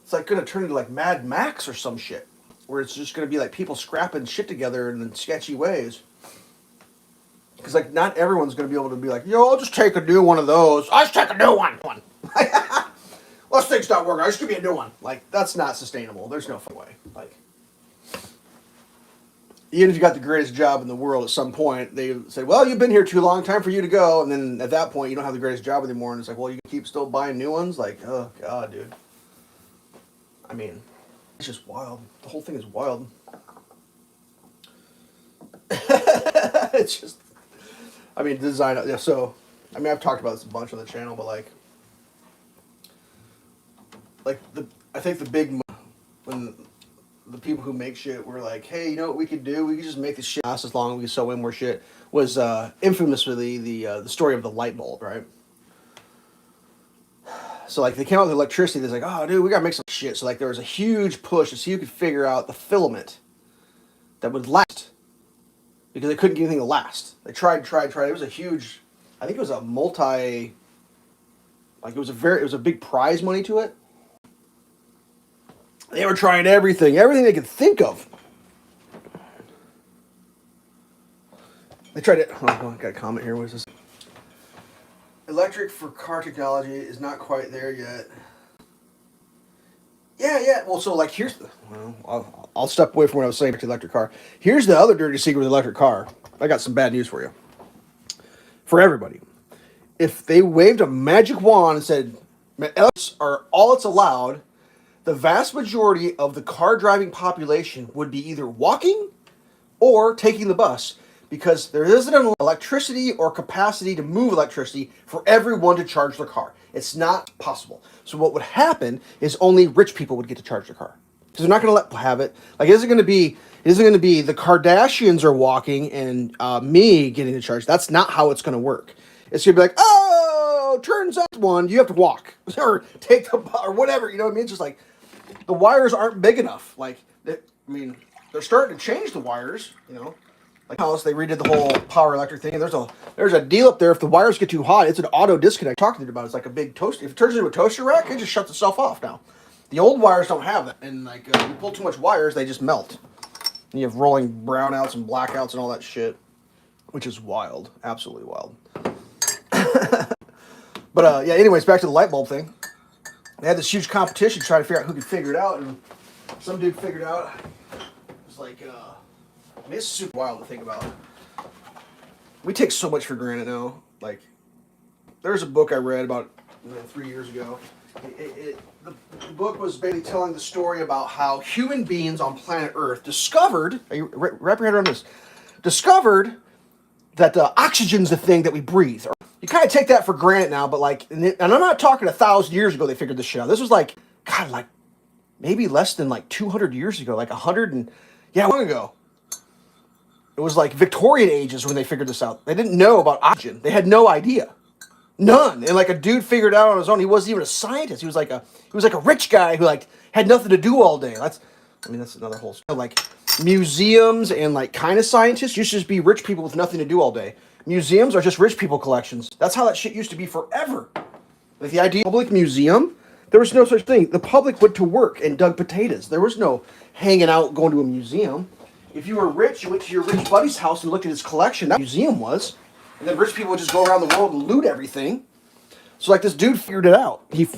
Speaker 1: It's like going to turn into like Mad Max or some shit, where it's just going to be like people scrapping shit together in sketchy ways. Because like not everyone's going to be able to be like, yo, I'll just take a new one of those. I'll just take a new one. Well, this thing's not working. I'll just give me a new one. Like, that's not sustainable. There's no way. Like, even if you got the greatest job in the world, at some point they say, well, you've been here too long, time for you to go. And then at that point, you don't have the greatest job anymore. And it's like, well, you keep still buying new ones. Like, oh god, dude. I mean, it's just wild. The whole thing is wild. It's just, I mean, design. Yeah, so, I mean, I've talked about this a bunch on the channel, but like I think the big, when the people who make shit were like, hey, you know what we could do? We could just make this shit last as long as we could sew in more shit. Was infamously the story of the light bulb, right? So like they came out with electricity. They're like, oh, dude, we gotta make some shit. So like there was a huge push to see who could figure out the filament that would last, because they couldn't get anything to last. They tried. It was a huge, I think it was a multi, like it was a big prize money to it. They were trying everything they could think of. They tried it. Oh, I got a comment here. What is this? Electric for car technology is not quite there yet. Yeah. Well, so like here's the. Well, I'll step away from what I was saying to the electric car. Here's the other dirty secret with the electric car. I got some bad news for you. For everybody, if they waved a magic wand and said, "Electrics are all it's allowed," the vast majority of the car driving population would be either walking or taking the bus, because there isn't enough electricity or capacity to move electricity for everyone to charge their car. It's not possible. So what would happen is only rich people would get to charge their car, because they're not going to let have it. Like, it isn't going to be the Kardashians are walking and me getting to charge. That's not how it's going to work. It's going to be like, oh, turns out you have to walk or take the bus or whatever. You know what I mean? It's just like, the wires aren't big enough. Like, they're starting to change the wires, you know. Like house, they redid the whole power electric thing. And there's a deal up there. If the wires get too hot, it's an auto disconnect. Talking to you about it, it's like a big toaster. If it turns into a toaster rack, it just shuts itself off now. The old wires don't have that, and like you pull too much wires, they just melt. And you have rolling brownouts and blackouts and all that shit, which is wild, absolutely wild. But yeah. Anyways, back to the light bulb thing. They had this huge competition trying to figure out who could figure it out, and some dude figured it out. It was like, I mean, it's super wild to think about. We take so much for granted now. Like, there's a book I read about 3 years ago. The book was basically telling the story about how human beings on planet Earth discovered, wrap your head around this, discovered that oxygen's the thing that we breathe. You kind of take that for granted now, but like, and I'm not talking 1,000 years ago they figured this shit out. This was like, God, like maybe less than like 200 years ago, like 100 and, yeah, long ago. It was like Victorian ages when they figured this out. They didn't know about oxygen. They had no idea. None. And like a dude figured it out on his own. He wasn't even a scientist. He was like a rich guy who like had nothing to do all day. That's another whole story. Like museums and like kind of scientists used to just be rich people with nothing to do all day. Museums are just rich people collections. That's how that shit used to be forever. Like the idea of a public museum, there was no such thing. The public went to work and dug potatoes. There was no hanging out, going to a museum. If you were rich, you went to your rich buddy's house and looked at his collection. That museum was. And then rich people would just go around the world and loot everything. So like this dude figured it out. It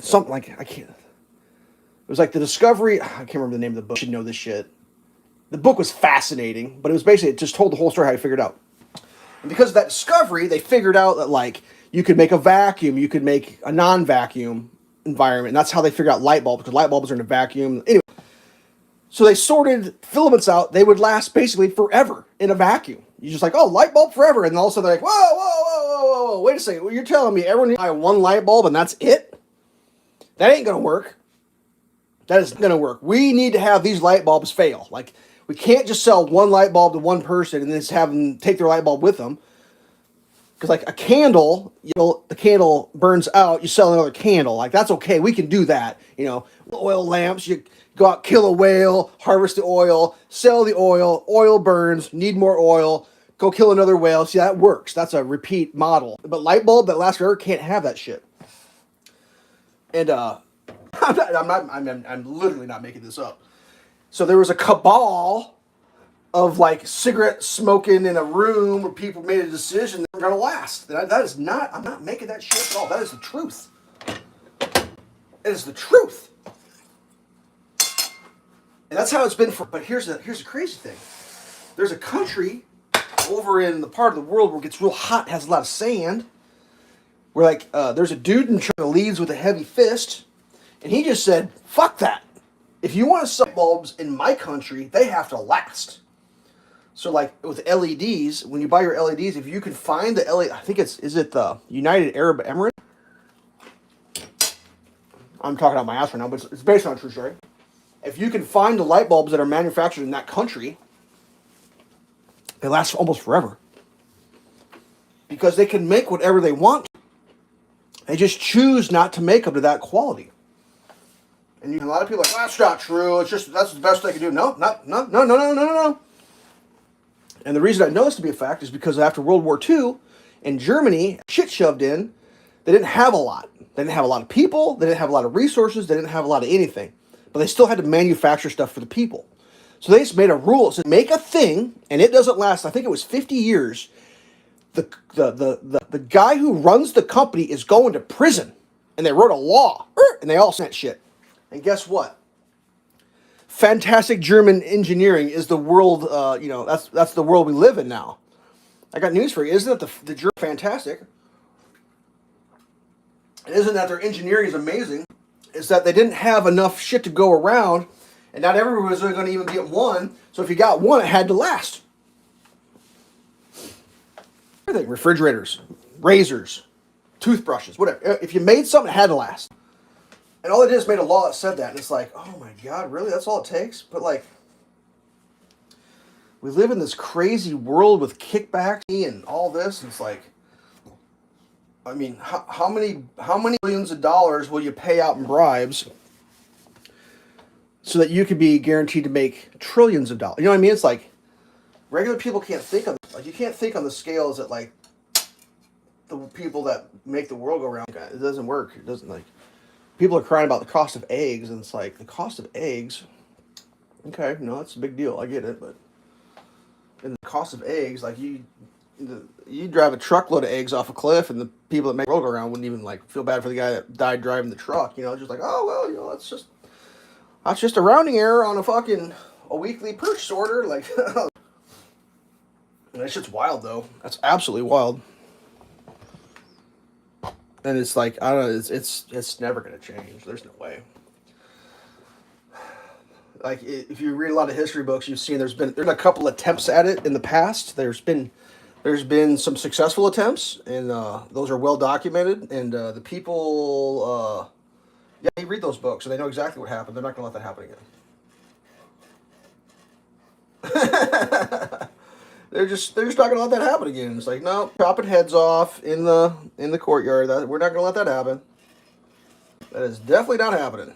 Speaker 1: was like the discovery. I can't remember the name of the book. I should know this shit. The book was fascinating, but it was basically, it just told the whole story how he figured it out. And because of that discovery, they figured out that like you could make a vacuum, you could make a non-vacuum environment. And that's how they figured out light bulbs, because light bulbs are in a vacuum. Anyway, so they sorted filaments out. They would last basically forever in a vacuum. You just like, oh, light bulb forever. And all of a sudden they're like, whoa, whoa, whoa, whoa, whoa. Wait a second. Well, you're telling me everyone needs to buy one light bulb and that's it? That ain't going to work. That is going to work. We need to have these light bulbs fail. Like, we can't just sell one light bulb to one person and then just have them take their light bulb with them. Because, like, a candle, the candle burns out, you sell another candle. Like, that's okay. We can do that. Oil lamps, you go out, kill a whale, harvest the oil, sell the oil burns, need more oil, go kill another whale. See, that works. That's a repeat model. But light bulb that lasts forever can't have that shit. And, I'm literally not making this up. So there was a cabal of like cigarette smoking in a room where people made a decision that they're going to last. That is not, I'm not making that shit at all. That is the truth. It is the truth. And that's how it's been for, but here's the crazy thing. There's a country over in the part of the world where it gets real hot, has a lot of sand, where like, there's a dude in charge that leads with a heavy fist, and he just said, fuck that. If you want to sell bulbs in my country, they have to last. So like with LEDs, when you buy your LEDs, if you can find the LED, I think is it the United Arab Emirates? I'm talking out my ass right now, but it's based on a true story. If you can find the light bulbs that are manufactured in that country, they last almost forever. Because they can make whatever they want. They just choose not to make them to that quality. And a lot of people are like, that's not true. It's just, that's the best they can do. No. And the reason I know this to be a fact is because after World War II, in Germany, shit shoved in, they didn't have a lot. They didn't have a lot of people. They didn't have a lot of resources. They didn't have a lot of anything. But they still had to manufacture stuff for the people. So they just made a rule. It said, make a thing, and it doesn't last, I think it was 50 years. The guy who runs the company is going to prison. And they wrote a law. And they all sent shit. And guess what? Fantastic German engineering is the world, that's the world we live in now. I got news for you. Isn't that the German fantastic? It isn't that their engineering is amazing. It's that they didn't have enough shit to go around, and not everyone was going to even get one. So if you got one, it had to last. Everything, refrigerators, razors, toothbrushes, whatever. If you made something, it had to last. And all they did is made a law that said that. And it's like, oh my God, really? That's all it takes? But like, we live in this crazy world with kickbacks and all this. And it's like, I mean, how many billions of dollars will you pay out in bribes so that you could be guaranteed to make trillions of dollars? You know what I mean? It's like, regular people can't think of it. Like, you can't think on the scales that like the people that make the world go around. It doesn't work. It doesn't like. People are crying about the cost of eggs, and it's like, the cost of eggs, okay, no, it's a big deal, I get it, but and the cost of eggs, like, you drive a truckload of eggs off a cliff, and the people that make the world go around wouldn't even, like, feel bad for the guy that died driving the truck, just like, oh, well, that's just a rounding error on a weekly purchase order, like, that shit's wild, though. That's absolutely wild. And it's like, I don't know, it's never going to change. There's no way. Like, if you read a lot of history books, you've seen there's been a couple attempts at it in the past. There's been some successful attempts, and those are well documented. And the people, they read those books, and they know exactly what happened. They're not going to let that happen again. They're just not going to let that happen again. It's like, no, chopping heads off in the courtyard. We're not going to let that happen. That is definitely not happening.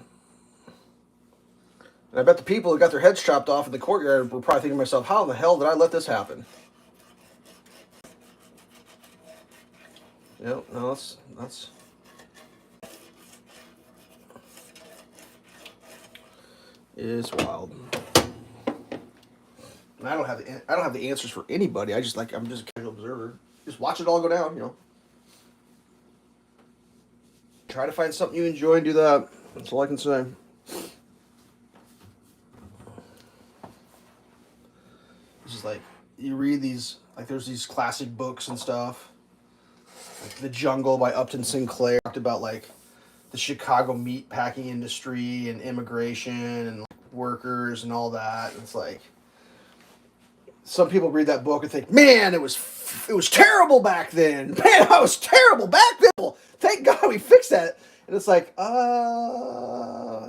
Speaker 1: And I bet the people who got their heads chopped off in the courtyard were probably thinking to myself, how in the hell did I let this happen? No, that's it's wild. And I don't have the answers for anybody. I'm just a casual observer. Just watch it all go down, Try to find something you enjoy and do that. That's all I can say. Just like you read these, like there's these classic books and stuff. Like The Jungle by Upton Sinclair talked about like the Chicago meat packing industry and immigration and like, workers and all that. And it's like some people read that book and think, man, it was terrible back then. Man, I was terrible back then. Thank God we fixed that. And it's like, yeah.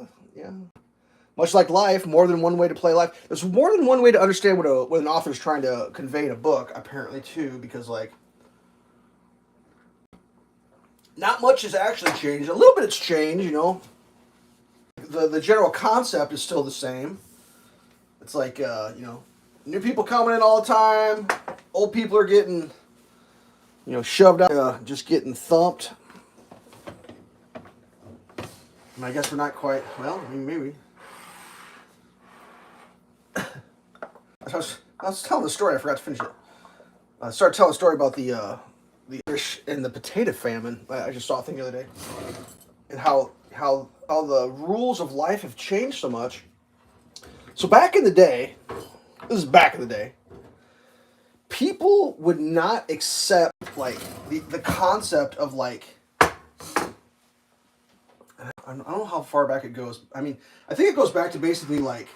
Speaker 1: Much like life, more than one way to play life. There's more than one way to understand what an author's trying to convey in a book, apparently, too, because, like, not much has actually changed. A little bit it's changed, you know. The general concept is still the same. It's like, new people coming in all the time. Old people are getting, shoved out, just getting thumped. And I guess we're not quite, well, I mean, maybe. I was telling the story, I forgot to finish it. I started telling a story about the Irish and the potato famine. I just saw a thing the other day. And how the rules of life have changed so much. So back in the day, this is back in the day, people would not accept like the concept of like, I don't know how far back it goes. I mean, I think it goes back to basically like,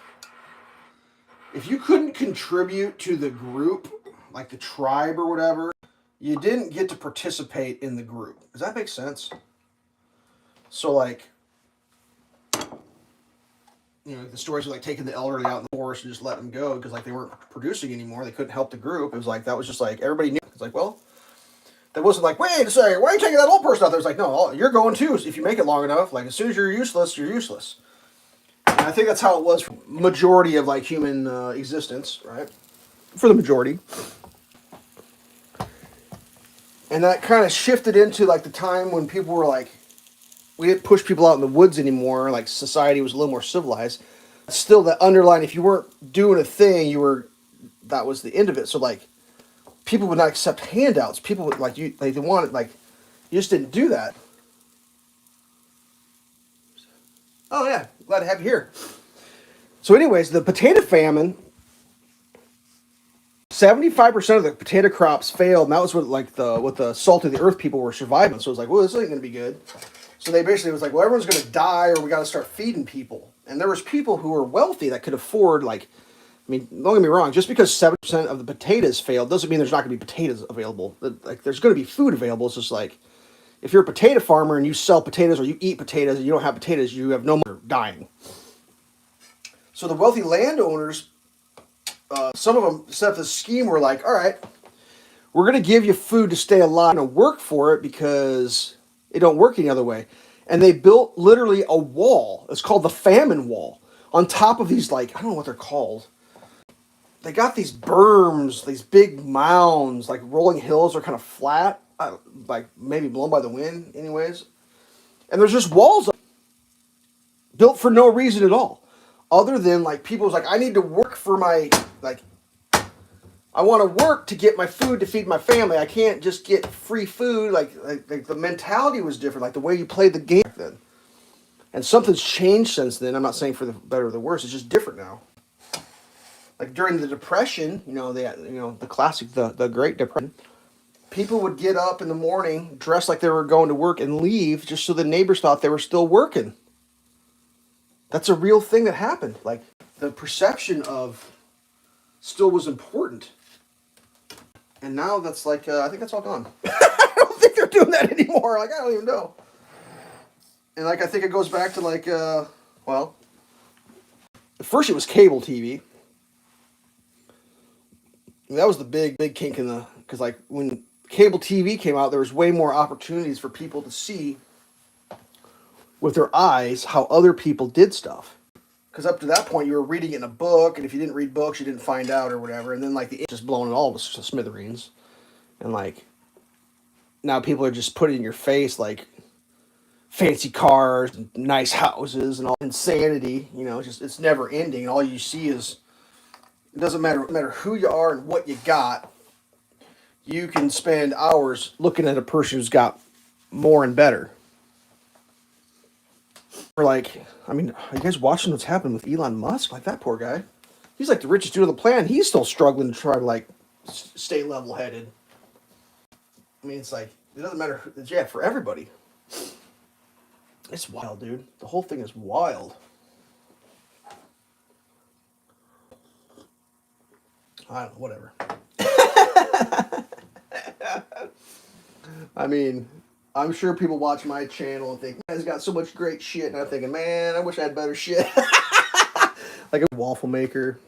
Speaker 1: if you couldn't contribute to the group, like the tribe or whatever, you didn't get to participate in the group. Does that make sense? So like, the stories of like taking the elderly out in the forest and just letting them go because like they weren't producing anymore. They couldn't help the group. It was like, that was just like, everybody knew. It's like, well, that wasn't like, wait a second, why are you taking that old person out there? It's like, no, you're going too. If you make it long enough, like as soon as you're useless, you're useless. And I think that's how it was for the majority of like human existence, right? For the majority. And that kind of shifted into like the time when people were like, we didn't push people out in the woods anymore. Like society was a little more civilized. Still, that underlying, if you weren't doing a thing, that was the end of it. So like, people would not accept handouts. People would they wanted like, you just didn't do that. Oh yeah, glad to have you here. So, anyways, the potato famine. 75% of the potato crops failed, and that was what the salt of the earth people were surviving. So it was like, well, this ain't gonna be good. So they basically was like, well, everyone's going to die or we got to start feeding people. And there was people who were wealthy that could afford, like, I mean, don't get me wrong, just because 7% of the potatoes failed doesn't mean there's not going to be potatoes available. Like, there's going to be food available. It's just like, if you're a potato farmer and you sell potatoes or you eat potatoes and you don't have potatoes, you have no more dying. So the wealthy landowners, some of them set up this scheme where like, all right, we're going to give you food to stay alive and work for it because it don't work any other way. And they built literally a wall. It's called the famine wall. On top of these, like, I don't know what they're called. They got these berms, these big mounds, like rolling hills are kind of flat, like maybe blown by the wind anyways. And there's just walls built for no reason at all. Other than, like, people was like, I need to work for my, like, I want to work to get my food to feed my family. I can't just get free food. Like the mentality was different, like the way you played the game back then. And something's changed since then. I'm not saying for the better or the worse. It's just different now. Like during the Depression, the classic, the Great Depression, people would get up in the morning, dress like they were going to work, and leave just so the neighbors thought they were still working. That's a real thing that happened. Like the perception of still was important. And now that's like, I think that's all gone. I don't think they're doing that anymore. Like, I don't even know. And like, I think it goes back to like, well, at first it was cable TV. And that was the big kink in the, because like when cable TV came out, there was way more opportunities for people to see with their eyes how other people did stuff. Because up to that point, you were reading it in a book, and if you didn't read books, you didn't find out or whatever. And then, like, the just blowing it all to smithereens. And, like, now people are just putting in your face, like, fancy cars, and nice houses, and all insanity. It's never ending. And all you see is, it doesn't matter who you are and what you got, you can spend hours looking at a person who's got more and better. Or like, I mean, are you guys watching what's happening with Elon Musk? Like that poor guy. He's like the richest dude on the planet. He's still struggling to try to like stay level headed. I mean, it's like it doesn't matter. Yeah, for everybody. It's wild, dude. The whole thing is wild. I don't know, whatever. I mean, I'm sure people watch my channel and think, man, he's got so much great shit. And I'm thinking, man, I wish I had better shit. Like a waffle maker.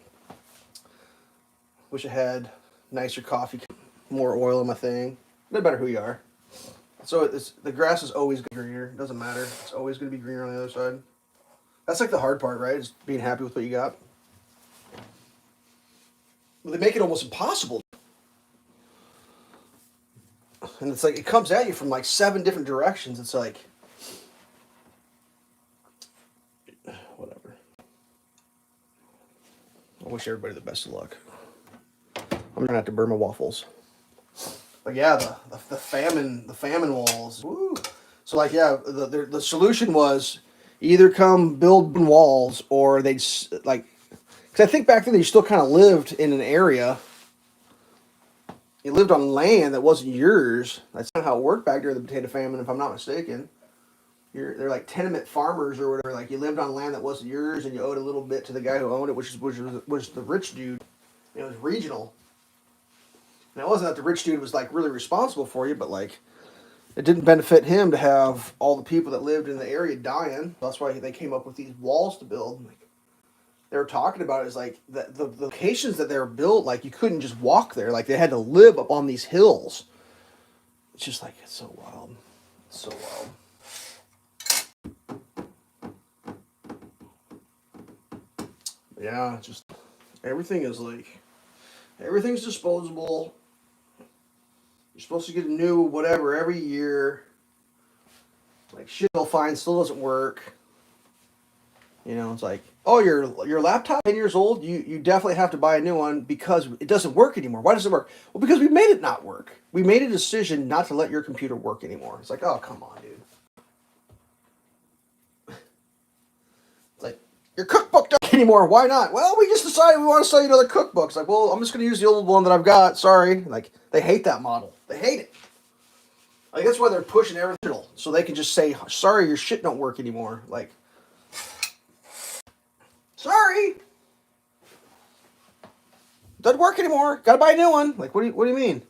Speaker 1: Wish I had nicer coffee, more oil in my thing. No matter who you are. So the grass is always greener. It doesn't matter. It's always going to be greener on the other side. That's like the hard part, right? Is being happy with what you got. Well, they make it almost impossible. And it's like, it comes at you from like 7 different directions. It's like, whatever. I wish everybody the best of luck. I'm gonna have to burn my waffles. But yeah, the famine walls. Woo. So like, yeah, the solution was either come build walls or they'd like, because I think back then you still kind of lived in an area. You lived on land that wasn't yours. That's not how it worked back during the potato famine, if I'm not mistaken. They're like tenement farmers or whatever. Like you lived on land that wasn't yours, and you owed a little bit to the guy who owned it, which was the rich dude. It was regional. And it wasn't that the rich dude was like really responsible for you, but like it didn't benefit him to have all the people that lived in the area dying. That's why they came up with these walls to build. Like, they were talking about it is like the locations that they were built, like you couldn't just walk there. Like they had to live up on these hills. It's just like, it's so wild. It's so wild. Yeah, just everything's disposable. You're supposed to get a new whatever every year. Like shit they'll find still doesn't work. You know, it's like, oh, your laptop 10 years old, you definitely have to buy a new one because it doesn't work anymore. Why does it work? Well, because we made it not work. We made a decision not to let your computer work anymore. It's like, oh, come on, dude. It's like, your cookbook doesn't work anymore. Why not? Well, we just decided we want to sell you another cookbook. It's like, well, I'm just going to use the old one that I've got. Sorry. Like, they hate that model. They hate it. Like, that's why they're pushing everything. So they can just say, sorry, your shit don't work anymore. Like, sorry. Doesn't work anymore. Gotta buy a new one. Like, what do you mean?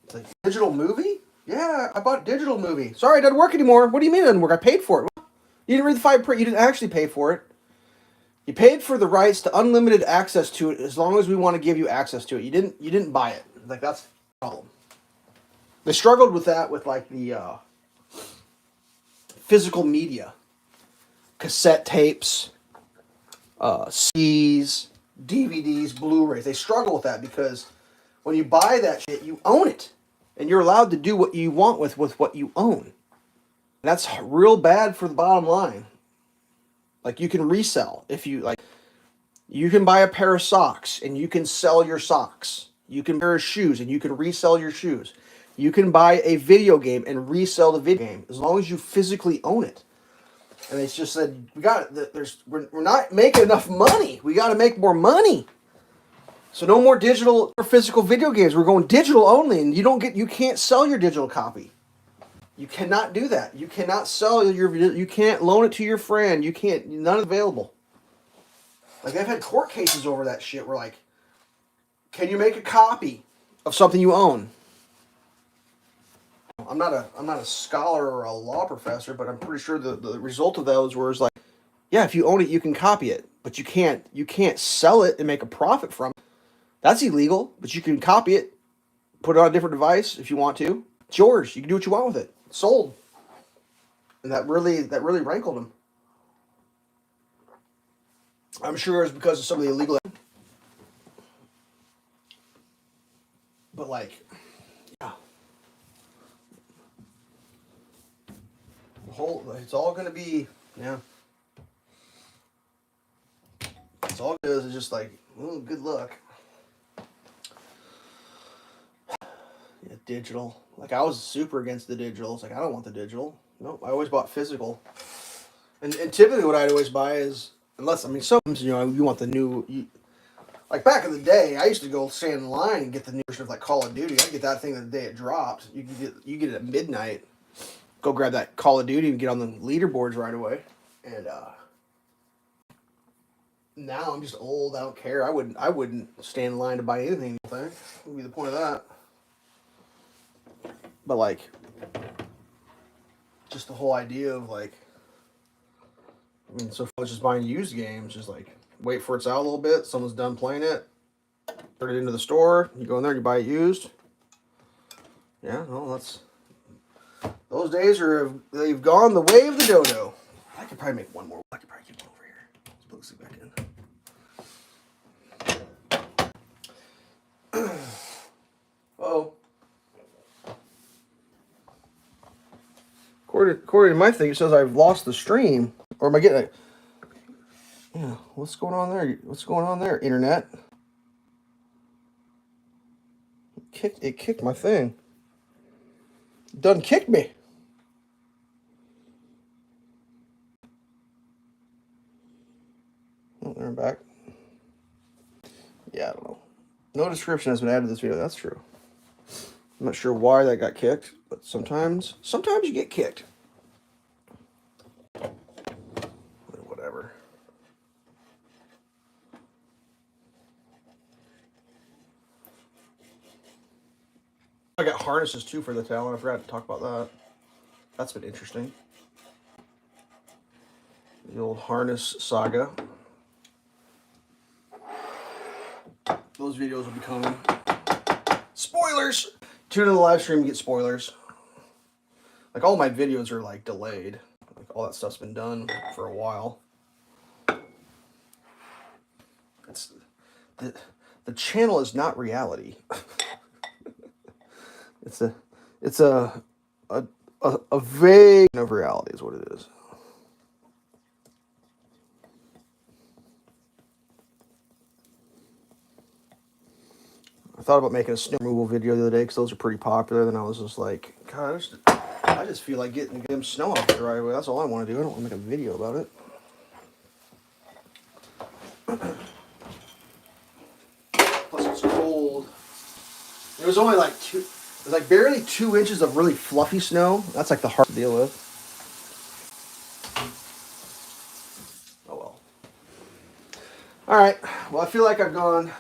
Speaker 1: It's like, digital movie? Yeah, I bought a digital movie. Sorry, it doesn't work anymore. What do you mean it doesn't work? I paid for it. You didn't read the fine print. You didn't actually pay for it. You paid for the rights to unlimited access to it as long as we want to give you access to it. You didn't buy it. Like, that's the problem. They struggled with that with like the physical media. Cassette tapes, CDs, DVDs, Blu-rays. They struggle with that because when you buy that shit, you own it. And you're allowed to do what you want with what you own. And that's real bad for the bottom line. Like, you can resell. If you, like, you can buy a pair of socks and you can sell your socks. You can buy a pair of shoes and you can resell your shoes. You can buy a video game and resell the video game as long as you physically own it. And it's just said, we're not making enough money. We got to make more money. So no more digital or physical video games. We're going digital only, and you can't sell your digital copy. You cannot do that. You cannot sell you can't loan it to your friend. You can't, none available. Like, I've had court cases over that shit where, like, can you make a copy of something you own? I'm not a scholar or a law professor, but I'm pretty sure the result of those was like, yeah, if you own it, you can copy it, but you can't sell it and make a profit from it. That's illegal, but you can copy it, put it on a different device if you want to. It's yours. You can do what you want with it. It's sold. And that really rankled him. I'm sure it's because of some of the illegal. But like, yeah. It's all going to be, yeah. It's all it is just like, well, good luck. Yeah, digital. Like, I was super against the digital. It's like, I don't want the digital. Nope, I always bought physical. And typically what I'd always buy is Unless, I mean, sometimes, you know, you want the new... like, back in the day, I used to go stand in line and get the new version of, like, Call of Duty. I'd get that thing the day it dropped. You get it at midnight. Go grab that Call of Duty and get on the leaderboards right away. And, now I'm just old. I don't care. I wouldn't stand in line to buy anything, I think. What would be the point of that? But, like, just the whole idea of, like... I mean, so far it's just buying used games. Just, like, wait for it's out a little bit. Someone's done playing it. Turn it into the store. You go in there, you buy it used. Yeah, well, that's... those days they've gone the way of the dodo. I could probably make one more. I could probably get one over here. Let's put this back in. Uh-oh. According to my thing, it says I've lost the stream. Or am I getting a... yeah, what's going on there? What's going on there, internet? It kicked my thing. It done kicked me. Oh, there I'm back. Yeah, I don't know. No description has been added to this video. That's true. I'm not sure why that got kicked, but sometimes you get kicked. Whatever. I got harnesses too for the Talon. I forgot to talk about that. That's been interesting. The old harness saga. Those videos will be coming. Spoilers! Tune in the live stream and get spoilers. Like, all my videos are, like, delayed. Like, all that stuff's been done for a while. It's... the channel is not reality. It's a vague of reality is what it is. I thought about making a snow removal video the other day because those are pretty popular. Then I was just like, God, I just feel like getting them snow off the driveway. That's all I want to do. I don't want to make a video about it. Plus it's cold. It was only like barely 2 inches of really fluffy snow. That's like the hard to deal with. Oh well. All right. Well, I feel like I've gone.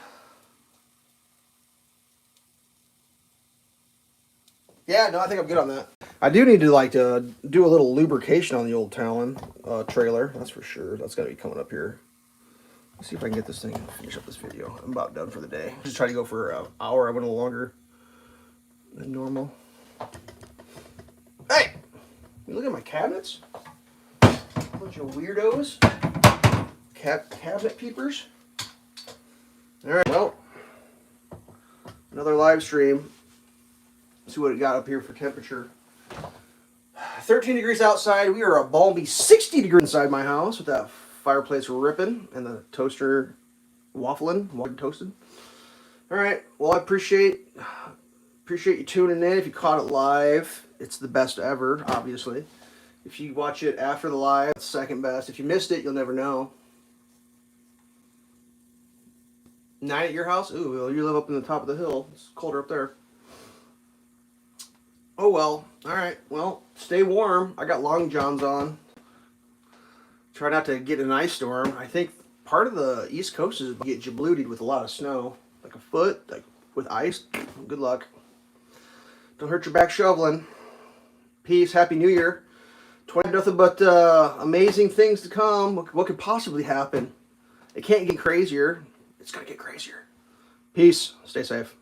Speaker 1: Yeah, no, I think I'm good on that. I do need to do a little lubrication on the old Talon trailer. That's for sure. That's got to be coming up here. Let's see if I can get this thing and finish up this video. I'm about done for the day. Just try to go for an hour. I went a little longer than normal. Hey! You look at my cabinets? Bunch of weirdos. Cabinet peepers. Alright, well. Another live stream. See what it got up here for temperature. 13 degrees outside. We are a balmy 60 degrees inside my house with that fireplace ripping and the toaster waffling, toasted. All right. Well, I appreciate you tuning in. If you caught it live, it's the best ever, obviously. If you watch it after the live, it's second best. If you missed it, you'll never know. 9 at your house? Ooh, well, you live up in the top of the hill. It's colder up there. Oh well. Alright. Well, stay warm. I got long johns on. Try not to get an ice storm. I think part of the East Coast is get jablooted with a lot of snow. Like a foot, like with ice. Good luck. Don't hurt your back shoveling. Peace. Happy New Year. 20 nothing but amazing things to come. What could possibly happen? It can't get crazier. It's going to get crazier. Peace. Stay safe.